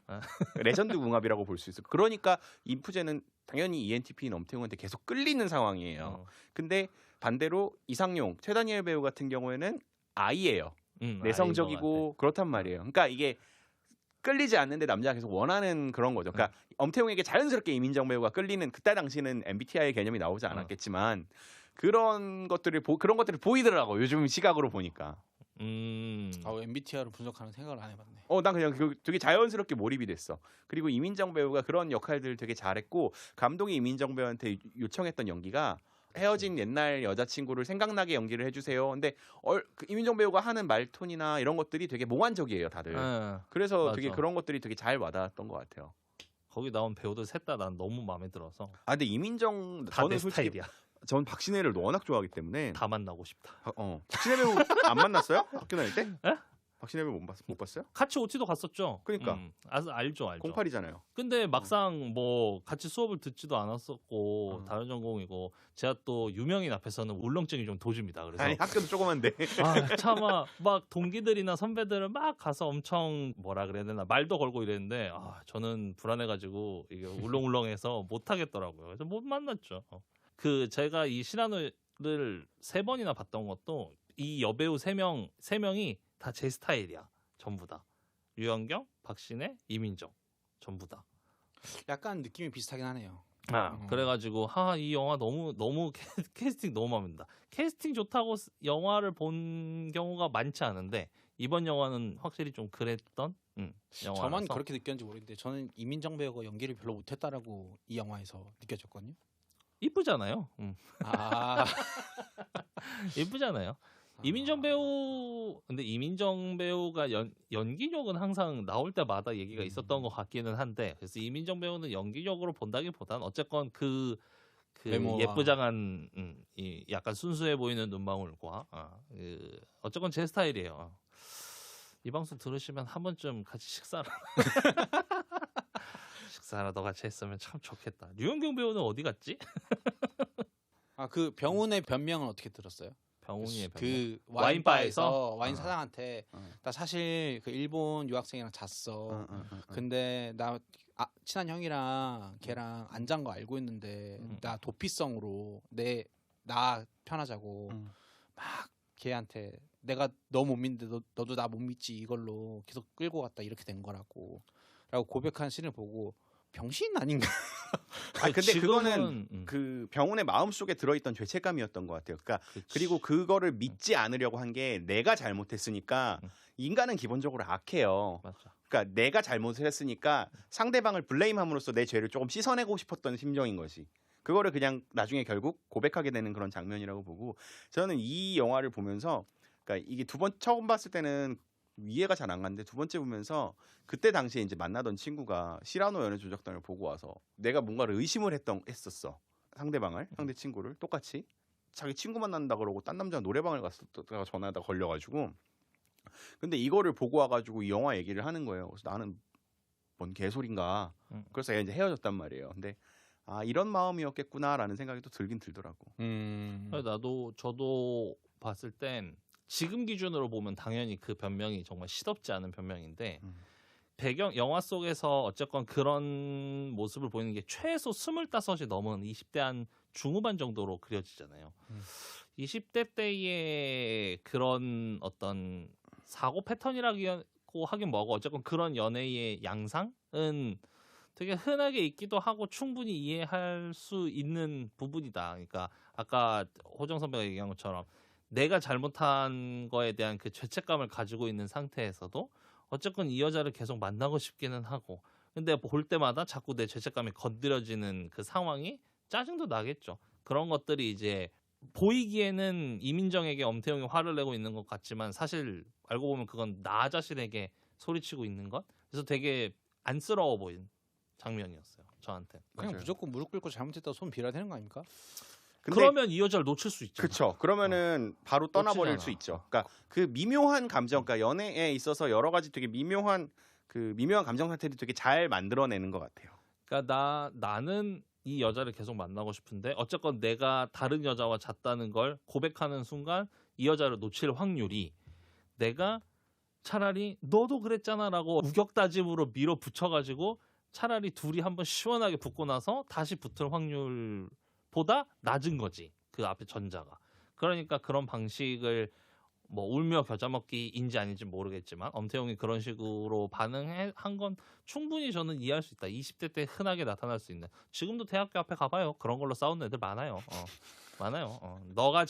레전드 궁합이라고 볼 수 있어요. 그러니까 인프제는 당연히 ENTP인 엄태웅한테 계속 끌리는 상황이에요. 근데 반대로 이상용, 최다니엘 배우 같은 경우에는 I예요. 내성적이고 그렇단 말이에요. 그러니까 이게 끌리지 않는데 남자가 계속 원하는 그런 거죠. 그러니까 엄태웅에게 자연스럽게 이민정 배우가 끌리는 그때 당시는 MBTI 개념이 나오지 않았겠지만 그런 것들을 보이더라고. 요즘 시각으로 보니까. MBTI로 분석하는 생각을 안 해봤네. 난 그냥 되게 자연스럽게 몰입이 됐어. 그리고 이민정 배우가 그런 역할들을 되게 잘했고 감독이 이민정 배우한테 요청했던 연기가 헤어진 옛날 여자친구를 생각나게 연기를 해주세요. 근데 그 이민정 배우가 하는 말톤이나 이런 것들이 되게 몽환적이에요, 다들. 그래서 맞아. 되게 그런 것들이 되게 잘 와닿았던 것 같아요. 거기 나온 배우들 셋 다 난 너무 마음에 들어서. 근데 이민정 다 저는 내 솔직히 스타일이야. 전 박신혜를 워낙 좋아하기 때문에 다 만나고 싶다. 박신혜 배우 안 만났어요? 학교 다닐 때? 박신혜 배우 못 봤어요? 같이 OT도 갔었죠. 그러니까. 알죠. 08이잖아요. 근데 막상 뭐 같이 수업을 듣지도 않았었고 다른 전공이고 제가 또 유명인 앞에서는 울렁증이 좀 도집니다. 그래서 아니 학교도 조그만데. 차마 막 동기들이나 선배들은 막 가서 엄청 뭐라 그래야 되나 말도 걸고 이랬는데 저는 불안해가지고 이게 울렁울렁해서 못 하겠더라고요. 그래서 못 만났죠. 그 제가 이 시라노를 3번이나 봤던 것도 이 여배우 3명이 다 제 스타일이야. 전부 다. 유연경, 박신혜, 이민정. 전부 다. 약간 느낌이 비슷하긴 하네요. 그래가지고 이 영화 너무 캐스팅 너무 마음에 든다. 캐스팅 좋다고 영화를 본 경우가 많지 않은데 이번 영화는 확실히 좀 그랬던 영화라서. 저만 그렇게 느꼈는지 모르겠는데 저는 이민정 배우가 연기를 별로 못했다라고 이 영화에서 느껴졌거든요. 이쁘잖아요. 이쁘잖아요. 이민정 배우가 연기력은 항상 나올 때마다 얘기가 있었던 것 같기는 한데, 그래서 이민정 배우는 연기력으로 본다기보다는 어쨌건 그 외모와. 예쁘장한 이 약간 순수해 보이는 눈망울과 어쨌건 제 스타일이에요. 이 방송 들으시면 한 번쯤 같이 식사라도 같이 했으면 참 좋겠다. 류현경 배우는 어디 갔지? 그 병훈의 변명은 어떻게 들었어요? 병훈이의 그 와인바에서? 와인 사장한테 나 사실 그 일본 유학생이랑 잤어. 근데 나 친한 형이랑 걔랑 안 잔 거 알고 있는데 나 도피성으로 나 편하자고 막 걔한테 내가 너 못 믿는데 너도 나 못 믿지 이걸로 계속 끌고 갔다 이렇게 된 거라고 고백한 씬을 보고 병신 아닌가? 근데 그거는 그 병훈의 마음 속에 들어있던 죄책감이었던 것 같아요. 그러니까 그리고 그거를 믿지 않으려고 한 게 내가 잘못했으니까 인간은 기본적으로 악해요. 맞아. 그러니까 내가 잘못을 했으니까 상대방을 블레임함으로써 내 죄를 조금 씻어내고 싶었던 심정인 것이. 그거를 그냥 나중에 결국 고백하게 되는 그런 장면이라고 보고 저는 이 영화를 보면서 그러니까 이게 처음 봤을 때는 이해가 잘 안 갔는데 두 번째 보면서 그때 당시에 이제 만나던 친구가 시라노 연애조작단을 보고 와서 내가 뭔가를 의심을 했었어. 상대 친구를 똑같이 자기 친구 만난다 그러고 딴 남자랑 노래방을 갔었다가 전화하다 걸려가지고 근데 이거를 보고 와가지고 이 영화 얘기를 하는 거예요. 그래서 나는 뭔 개소린가. 그래서 이제 헤어졌단 말이에요. 근데 이런 마음이었겠구나라는 생각이 또 들긴 들더라고. 저도 봤을 땐 지금 기준으로 보면 당연히 그 변명이 정말 시덥지 않은 변명인데 배경 영화 속에서 어쨌건 그런 모습을 보이는 게 최소 25이 넘은 20대 한 중후반 정도로 그려지잖아요. 20대 때의 그런 어떤 사고 패턴이라고 하긴 뭐고 어쨌건 그런 연애의 양상은 되게 흔하게 있기도 하고 충분히 이해할 수 있는 부분이다. 그러니까 아까 호정 선배가 얘기한 것처럼 내가 잘못한 거에 대한 그 죄책감을 가지고 있는 상태에서도 어쨌건 이 여자를 계속 만나고 싶기는 하고 근데 볼 때마다 자꾸 내 죄책감이 건드려지는 그 상황이 짜증도 나겠죠. 그런 것들이 이제 보이기에는 이민정에게 엄태웅이 화를 내고 있는 것 같지만 사실 알고 보면 그건 나 자신에게 소리치고 있는 것. 그래서 되게 안쓰러워 보인 장면이었어요. 저한테. 그냥 맞아요. 무조건 무릎 꿇고 잘못했다고 손 빌어야 되는 거 아닙니까? 근데 그러면 이 여자를 놓칠 수 있잖아. 그렇죠. 그러면은 바로 떠나버릴 놓치잖아. 수 있죠. 그러니까 그 미묘한 감정, 그러니까 연애에 있어서 여러 가지 되게 미묘한 감정 상태를 되게 잘 만들어내는 것 같아요. 그러니까 나는 이 여자를 계속 만나고 싶은데 어쨌건 내가 다른 여자와 잤다는 걸 고백하는 순간 이 여자를 놓칠 확률이 내가 차라리 너도 그랬잖아라고 우격다짐으로 밀어붙여가지고 차라리 둘이 한번 시원하게 붙고 나서 다시 붙을 확률보다 낮은 거지. 그 앞에 전자가. 그러니까 그런 방식을 뭐 울며 겨자 먹기인지 아닌지 모르겠지만 엄태웅이 그런 식으로 반응한 건 충분히 저는 이해할 수 있다. 20대 때 흔하게 나타날 수 있는. 지금도 대학교 앞에 가봐요. 그런 걸로 싸우는 애들 많아요. 많아요. 너가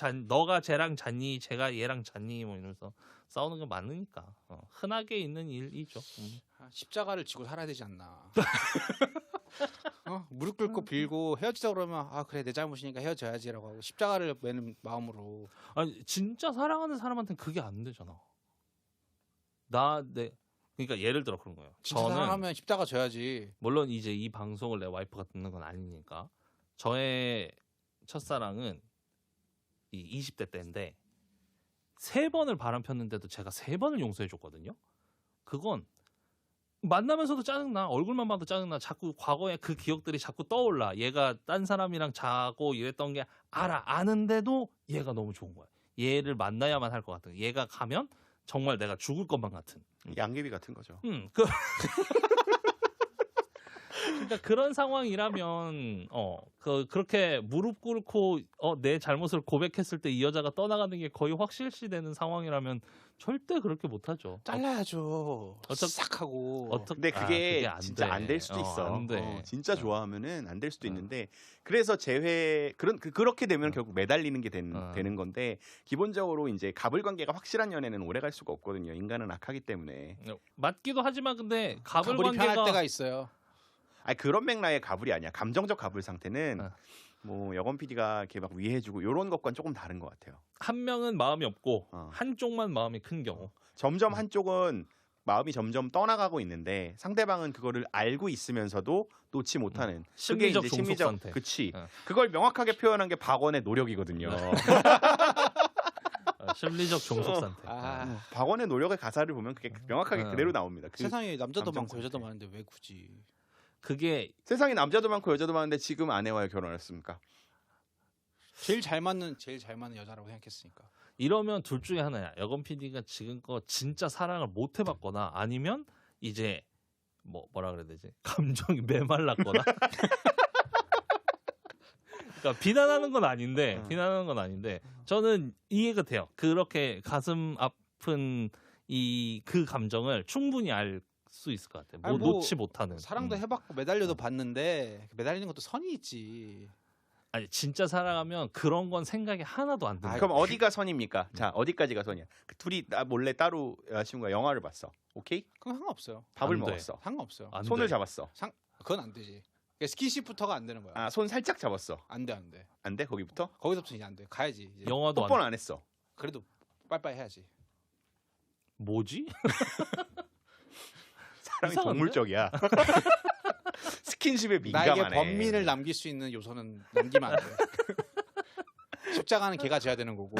쟤랑 잤니? 제가 얘랑 잤니? 뭐 이러면서 싸우는 게 많으니까 흔하게 있는 일이죠. 십자가를 지고 살아야 되지 않나. 무릎 꿇고 빌고 헤어지자 그러면 아 그래 내 잘못이니까 헤어져야지라고 하고 십자가를 매는 마음으로. 아니 진짜 사랑하는 사람한테는 그게 안 되잖아. 그러니까 예를 들어 그런 거예요. 진짜 저는 사랑하면 십자가 져야지. 물론 이제 이 방송을 내 와이프가 듣는 건 아니니까 저의 첫사랑은 이 20대 때인데 3번을 바람 폈는데도 제가 3번을 용서해 줬거든요. 그건 만나면서도 짜증나. 얼굴만 봐도 짜증나. 자꾸 과거의 그 기억들이 자꾸 떠올라. 얘가 딴 사람이랑 자고 이랬던 게 아는데도 얘가 너무 좋은 거야. 얘를 만나야만 할 것 같은. 얘가 가면 정말 내가 죽을 것만 같은. 양귀비 같은 거죠. 그러니까 그런 상황이라면 그렇게 무릎 꿇고 내 잘못을 고백했을 때 이 여자가 떠나가는 게 거의 확실시되는 상황이라면 절대 그렇게 못하죠. 잘라야죠. 싹 하고. 근데 그게 안 진짜 돼. 안 될 수도 있어. 안 돼. 진짜 좋아하면은 안 될 수도 있는데 그래서 그렇게 되면 결국 매달리는 게 되는 건데 기본적으로 이제 갑을 관계가 확실한 연애는 오래 갈 수가 없거든요. 인간은 악하기 때문에. 맞기도 하지만 근데 갑을 가불이 관계가 편할 때가 있어요. 아니 그런 맥락의 가불이 아니야. 감정적 가불 상태는 뭐 여건 PD가 이렇게 막 위해주고 이런 것과는 조금 다른 것 같아요. 한 명은 마음이 없고 어. 한쪽만 마음이 큰 경우. 점점 한쪽은 마음이 점점 떠나가고 있는데 상대방은 그거를 알고 있으면서도 놓지 못하는 심리적 그게 이제 종속 상태. 그치. 어. 그걸 명확하게 표현한 게 박원의 노력이거든요. 심리적 종속 상태. 박원의 노력의 가사를 보면 그게 명확하게 그대로 나옵니다. 세상에 남자도 감정 많고 여자도 상태. 많은데 왜 굳이? 그게 세상에 남자도 많고 여자도 많은데 지금 아내와의 결혼했습니까? 제일 잘 맞는 여자라고 생각했으니까. 이러면 둘 중에 하나야. 여건 PD가 지금껏 진짜 사랑을 못 해봤거나 아니면 이제 뭐라 그래야 되지? 감정이 메말랐거나. 그러니까 비난하는 건 아닌데 저는 이해가 돼요. 그렇게 가슴 아픈 그 감정을 충분히 알 수 있을 것 같아요. 놓지 못하는. 사랑도 해봤고 매달려도 봤는데 매달리는 것도 선이 있지. 아니 진짜 사랑하면 그런 건 생각이 하나도 안 든다. 그럼 어디가 선입니까? 자 어디까지가 선이야? 둘이 몰래 따로 여자친구가 영화를 봤어. 오케이? 그건 상관없어요. 밥을 안 돼. 먹었어. 상관없어요. 안 손을 돼. 잡았어. 그건 안 되지. 그러니까 스킨십부터가 안 되는 거야. 아, 손 살짝 잡았어. 안 돼, 안 돼. 안 돼? 거기부터? 거기서부터 이제 안 돼. 가야지. 이제. 영화도 뽀뽀는 안 했어. 그래도 빠이빠이 해야지. 뭐지? 사람이 이상한데? 동물적이야. 스킨십에 나에게 민감하네. 범민을 남길 수 있는 요소는 남기면 안 돼. 십자가는 걔가 져야 되는 거고.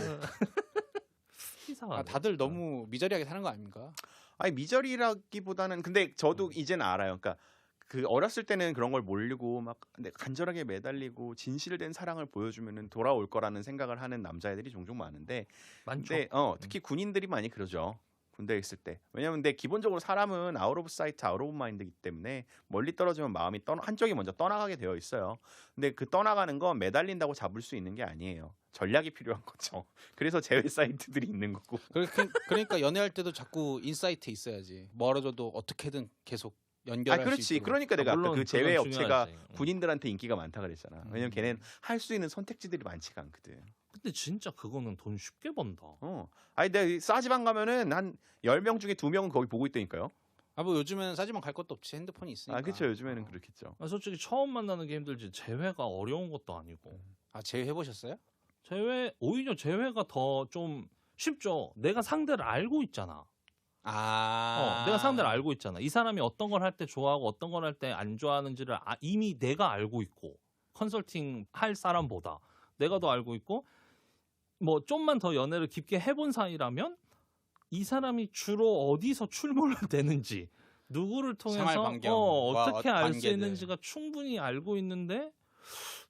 이상하네. 다들 너무 미저리하게 사는 거 아닙니까? 아니 미저리라기보다는 근데 저도 이제는 알아요. 그러니까 그 어렸을 때는 그런 걸 모르고 막 간절하게 매달리고 진실된 사랑을 보여주면은 돌아올 거라는 생각을 하는 남자애들이 종종 많은데 많죠. 근데 특히 군인들이 많이 그러죠. 군대에 있을 때. 왜냐면 근데 기본적으로 사람은 아웃 오브 사이트 아웃 오브 마인드이기 때문에 멀리 떨어지면 마음이 한쪽이 먼저 떠나가게 되어 있어요. 근데 그 떠나가는 건 매달린다고 잡을 수 있는 게 아니에요. 전략이 필요한 거죠. 그래서 제외 사이트들이 있는 거고. 그러니까 연애할 때도 자꾸 인사이트 있어야지. 멀어져도 어떻게든 계속 연결할 수 그렇지. 있도록. 그러니까 내가 아까 물론 그 제외 그건 업체가 중요하지. 군인들한테 인기가 많다 그랬잖아. 왜냐면 걔네는 할 수 있는 선택지들이 많지가 않거든. 근데 진짜 그거는 돈 쉽게 번다. 아니 내가 싸지방 가면은 한 10명 중에 2명은 거기 보고 있다니까요. 뭐 요즘에는 싸지만 갈 것도 없지. 핸드폰이 있으니까. 그렇죠. 요즘에는 그렇겠죠. 솔직히 처음 만나는 게 힘들지 재회가 어려운 것도 아니고. 제외해 보셨어요? 오히려 재회가 더 좀 쉽죠. 내가 상대를 알고 있잖아. 내가 상대를 알고 있잖아. 이 사람이 어떤 걸 할 때 좋아하고 어떤 걸 할 때 안 좋아하는지를 이미 내가 알고 있고 컨설팅 할 사람보다 내가 더 알고 있고 뭐 좀만 더 연애를 깊게 해본 사이라면 이 사람이 주로 어디서 출몰을 되는지 누구를 생활 통해서 반경과 어떻게 알 수 관계들. 있는지가 충분히 알고 있는데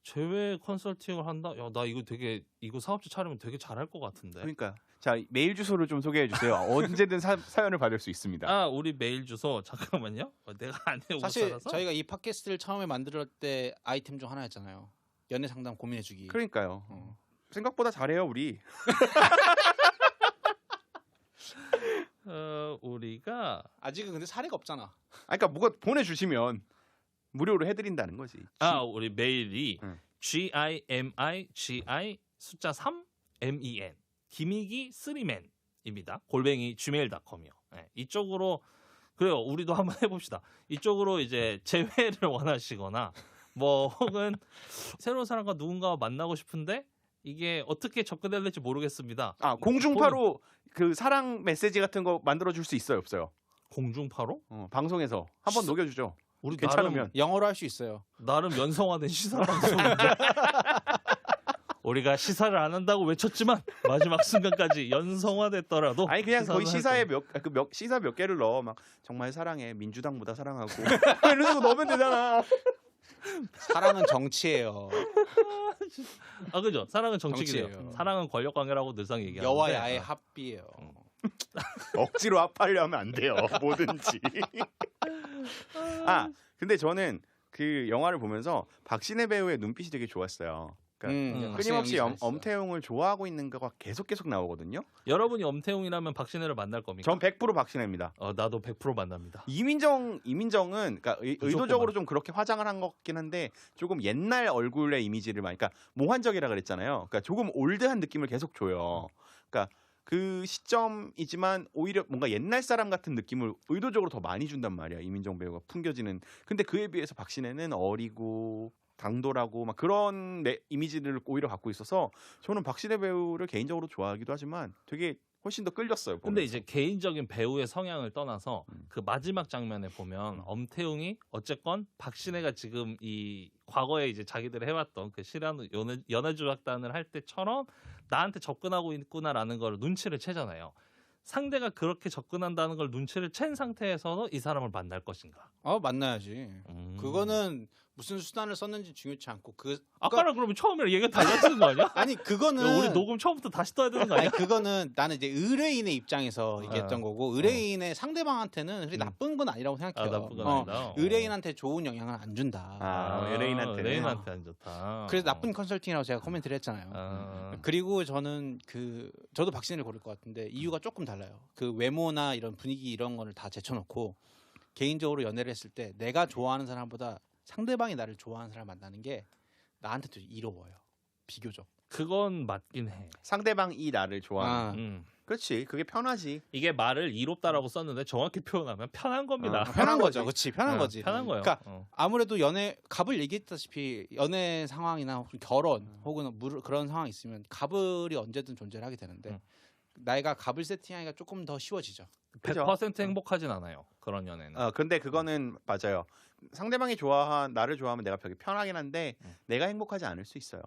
제외 컨설팅을 한다? 야, 나 이거 사업체 차리면 되게 잘할 것 같은데. 그러니까 자 메일 주소를 좀 소개해 주세요. 언제든 사연을 받을 수 있습니다. 우리 메일 주소 잠깐만요. 내가 안 해. 사실 저희가 이 팟캐스트를 처음에 만들 때 아이템 중 하나였잖아요. 연애 상담 고민해주기. 그러니까요. 생각보다 잘해요 우리. 우리가 아직은 근데 사례가 없잖아. 그러니까 뭐가 보내주시면 무료로 해드린다는 거지. 우리 메일이 GIMIGI 숫자 3 MEN 김이기 3man입니다. @gmail.com이요. 네, 이쪽으로 그래요. 우리도 한번 해봅시다. 이쪽으로 이제 재회를 원하시거나 뭐 혹은 새로운 사람과 누군가와 만나고 싶은데 이게 어떻게 접근해야 될지 모르겠습니다. 공중파로 그 사랑 메시지 같은 거 만들어 줄 수 있어요, 없어요? 공중파로? 방송에서 한번 녹여주죠. 우리 괜찮으면. 영어로 할 수 있어요. 나름 연성화된 시사 방송인데 우리가 시사를 안 한다고 외쳤지만 마지막 순간까지 연성화됐더라도 아니 그냥 거의 시사에 할 시사 몇 개를 넣어 막 정말 사랑해 민주당보다 사랑하고 이런 식으로 넣으면 되잖아. 사랑은 정치예요. 그죠? 사랑은 정치기예요. 정치예요. 사랑은 권력 관계라고 늘상 얘기하는데 여와 야의 합비예요. 억지로 합하려 하면 안 돼요. 뭐든지. 근데 저는 그 영화를 보면서 박신혜 배우의 눈빛이 되게 좋았어요. 그러니까 끊임없이 엄태웅을 좋아하고 있는 거가 계속 나오거든요. 여러분이 엄태웅이라면 박신혜를 만날 겁니까? 전 100% 박신혜입니다. 나도 100% 만납니다. 이민정은 그러니까 의도적으로 좀 그렇게 화장을 한 것 같긴 한데 조금 옛날 얼굴의 이미지를 그러니까 몽환적이라 그랬잖아요. 그러니까 조금 올드한 느낌을 계속 줘요. 그러니까 그 시점이지만 오히려 뭔가 옛날 사람 같은 느낌을 의도적으로 더 많이 준단 말이야. 이민정 배우가 풍겨지는. 근데 그에 비해서 박신혜는 어리고 당돌하고 막 그런 이미지를 오히려 갖고 있어서 저는 박신혜 배우를 개인적으로 좋아하기도 하지만 되게 훨씬 더 끌렸어요. 보면서. 근데 이제 개인적인 배우의 성향을 떠나서 그 마지막 장면에 보면 엄태웅이 어쨌건 박신혜가 지금 이 과거에 이제 자기들이 해왔던 그 실현 연애조작단을 할 때처럼 나한테 접근하고 있구나라는 걸 눈치를 채잖아요. 상대가 그렇게 접근한다는 걸 눈치를 챈 상태에서 이 사람을 만날 것인가? 만나야지. 그거는 무슨 수단을 썼는지 중요치 않고 아까랑 그러면 처음에 얘기가 달라지는 거 아니야? 아니 그거는 우리 녹음 처음부터 다시 떠야 되는 거 아니야? 아니 그거는 나는 이제 의뢰인의 입장에서 얘기했던 거고 의뢰인의 상대방한테는 그렇게 나쁜 건 아니라고 생각해요. 나쁜 건 아니다. 의뢰인한테 좋은 영향을 안 준다. 의뢰인한테는 안 좋다. 그래서 나쁜 컨설팅이라고 제가 코멘트를 했잖아요. 그리고 저는 저도 박신혜를 고를 것 같은데 이유가 조금 달라요. 그 외모나 이런 분위기 이런 거를 다 제쳐놓고 개인적으로 연애를 했을 때 내가 좋아하는 사람보다 상대방이 나를 좋아하는 사람을 만나는 게 나한테도 이로워요. 비교적. 그건 맞긴 해. 상대방이 나를 좋아하는. 그렇지. 그게 편하지. 이게 말을 이롭다라고 썼는데 정확히 표현하면 편한 겁니다. 편한 거죠. 그렇지. 편한 거지. 편한 거예요. 그러니까 아무래도 갑을 얘기했다시피 연애 상황이나 결혼 혹은 그런 상황이 있으면 갑을이 언제든 존재를 하게 되는데 내가 갑을 세팅하기가 조금 더 쉬워지죠. 100% 행복하진 않아요. 그런 연애는. 근데 그거는 맞아요. 상대방이 나를 좋아하면 내가 되게 편하긴 한데 내가 행복하지 않을 수 있어요.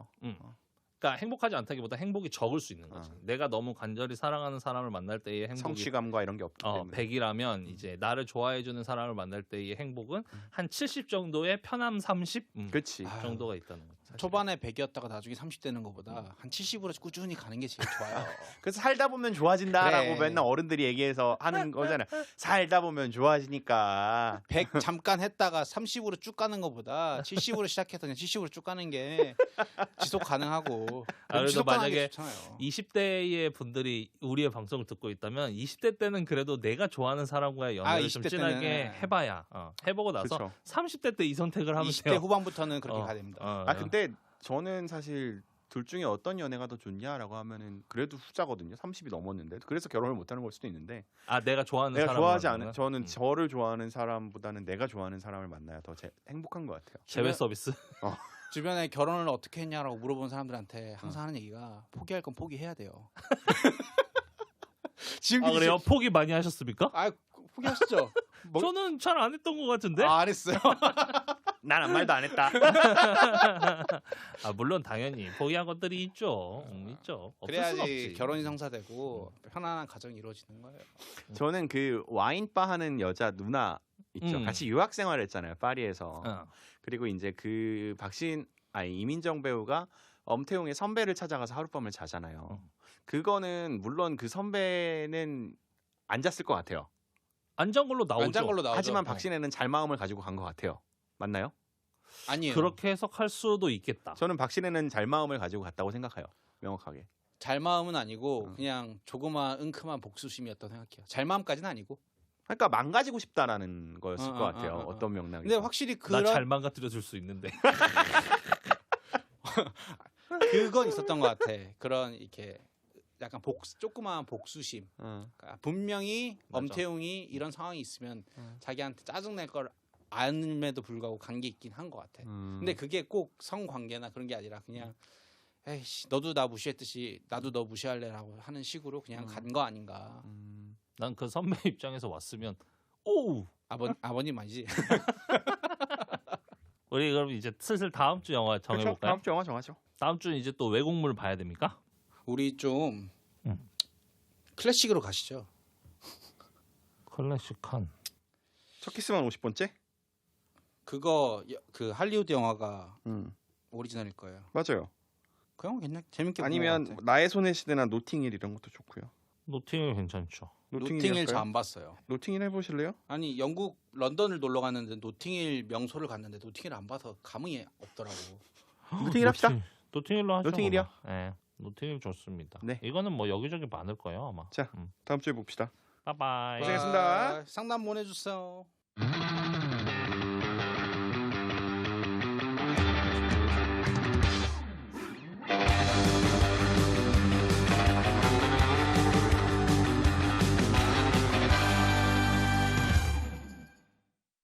그러니까 행복하지 않다기보다 행복이 적을 수 있는 거지. 내가 너무 간절히 사랑하는 사람을 만날 때의 행복이 성취감과 이런 게 없기 때문에. 100이라면 이제 나를 좋아해주는 사람을 만날 때의 행복은 한 70 정도의 편함 30 그렇지. 정도가 있다는 거죠. 초반에 100이었다가 나중에 30 되는 것보다 한 70으로 꾸준히 가는 게 제일 좋아요. 그래서 살다 보면 좋아진다라고 그래. 맨날 어른들이 얘기해서 하는 거잖아요. 살다 보면 좋아지니까. 100 잠깐 했다가 30으로 쭉 가는 것보다 70으로 시작해서 그냥 70으로 쭉 가는 게 지속 가능하고 그래도 지속 가능한 게 만약에 좋잖아요. 20대의 분들이 우리의 방송을 듣고 있다면 20대 때는 그래도 내가 좋아하는 사람과의 연애를 좀 20대 진하게 때는. 해봐야 해보고 나서 그쵸. 30대 때 이 선택을 하면 20대 돼요. 후반부터는 그렇게 가야 됩니다. 근데 저는 사실 둘 중에 어떤 연애가 더 좋냐라고 하면은 그래도 후자거든요. 30이 넘었는데. 그래서 결혼을 못 하는 걸 수도 있는데. 내가 좋아하는 내가 사람을 좋아하지 만나는 않은 저는 저를 좋아하는 사람보다는 내가 좋아하는 사람을 만나야 더 행복한 것 같아요. 제외 서비스. 주변에 결혼을 어떻게 했냐라고 물어본 사람들한테 항상 하는 얘기가 포기할 건 포기해야 돼요. 지금 그래요? 포기 많이 하셨습니까? 포기하시죠? 저는 잘 안 했던 것 같은데. 안 했어요. 난 아무 말도 안 했다. 물론 당연히 포기한 것들이 있죠. 있죠. 없을 순 그래야지 없지. 결혼이 성사되고 편안한 가정이 이루어지는 거예요. 저는 그 와인바 하는 여자 누나 있죠. 음. 같이 유학 생활했잖아요. 파리에서. 어. 그리고 이제 그 이민정 배우가 엄태웅의 선배를 찾아가서 하룻밤을 자잖아요. 그거는 물론 그 선배는 안 잤을 것 같아요. 안전 걸로 나오죠. 완전 걸로 나오죠. 하지만 박신혜는 잘 마음을 가지고 간 것 같아요. 맞나요? 아니에요. 그렇게 해석할 수도 있겠다. 저는 박신혜는 잘 마음을 가지고 갔다고 생각해요. 명확하게. 잘 마음은 아니고 그냥 조그만 은큼한 복수심이었다고 생각해요. 잘 마음까지는 아니고. 그러니까 망가지고 싶다라는 거였을 것 같아요. 어. 어떤 명락이. 근데 확실히 나 잘 망가뜨려 줄 수 있는데. 그건 있었던 것 같아. 그런 이렇게 약간 조그마한 복수심. 그러니까 분명히 맞아. 엄태웅이 이런 상황이 있으면 자기한테 짜증낼 걸 안음에도 불구하고 간 게 있긴 한 것 같아. 근데 그게 꼭 성관계나 그런 게 아니라 그냥 에이씨 너도 나 무시했듯이 나도 너 무시할래라고 하는 식으로 그냥 간 거 아닌가. 난 그 선배 입장에서 왔으면 오우. 아버님 아니지? 우리 그럼 이제 슬슬 다음 주 영화 그렇죠? 정해볼까요? 다음 주 영화 정하죠. 다음 주는 이제 또 외국물 봐야 됩니까? 우리 좀 음. 클래식으로 가시죠. 클래식한. 첫 키스만 50번째? 그거 그 할리우드 영화가 음. 오리지널일 거예요. 맞아요. 그 영화 괜찮 재밌게 아니면 본것 같아. 나의 손의 시대나 노팅힐 이런 것도 좋고요. 노팅힐 괜찮죠. 노팅힐 저 안 봤어요. 노팅힐 해보실래요? 아니 영국 런던을 놀러 갔는데 노팅힐 명소를 갔는데 노팅힐 안 봐서 감흥이 없더라고. 노팅힐 합시다. 노팅힐로 하죠. 노팅힐이요? 네, 노팅힐 좋습니다. 네. 이거는 뭐 여기저기 많을 거예요 아마. 자, 다음 주에 봅시다. 바이바이. 고생했습니다. 상담 보내주세요.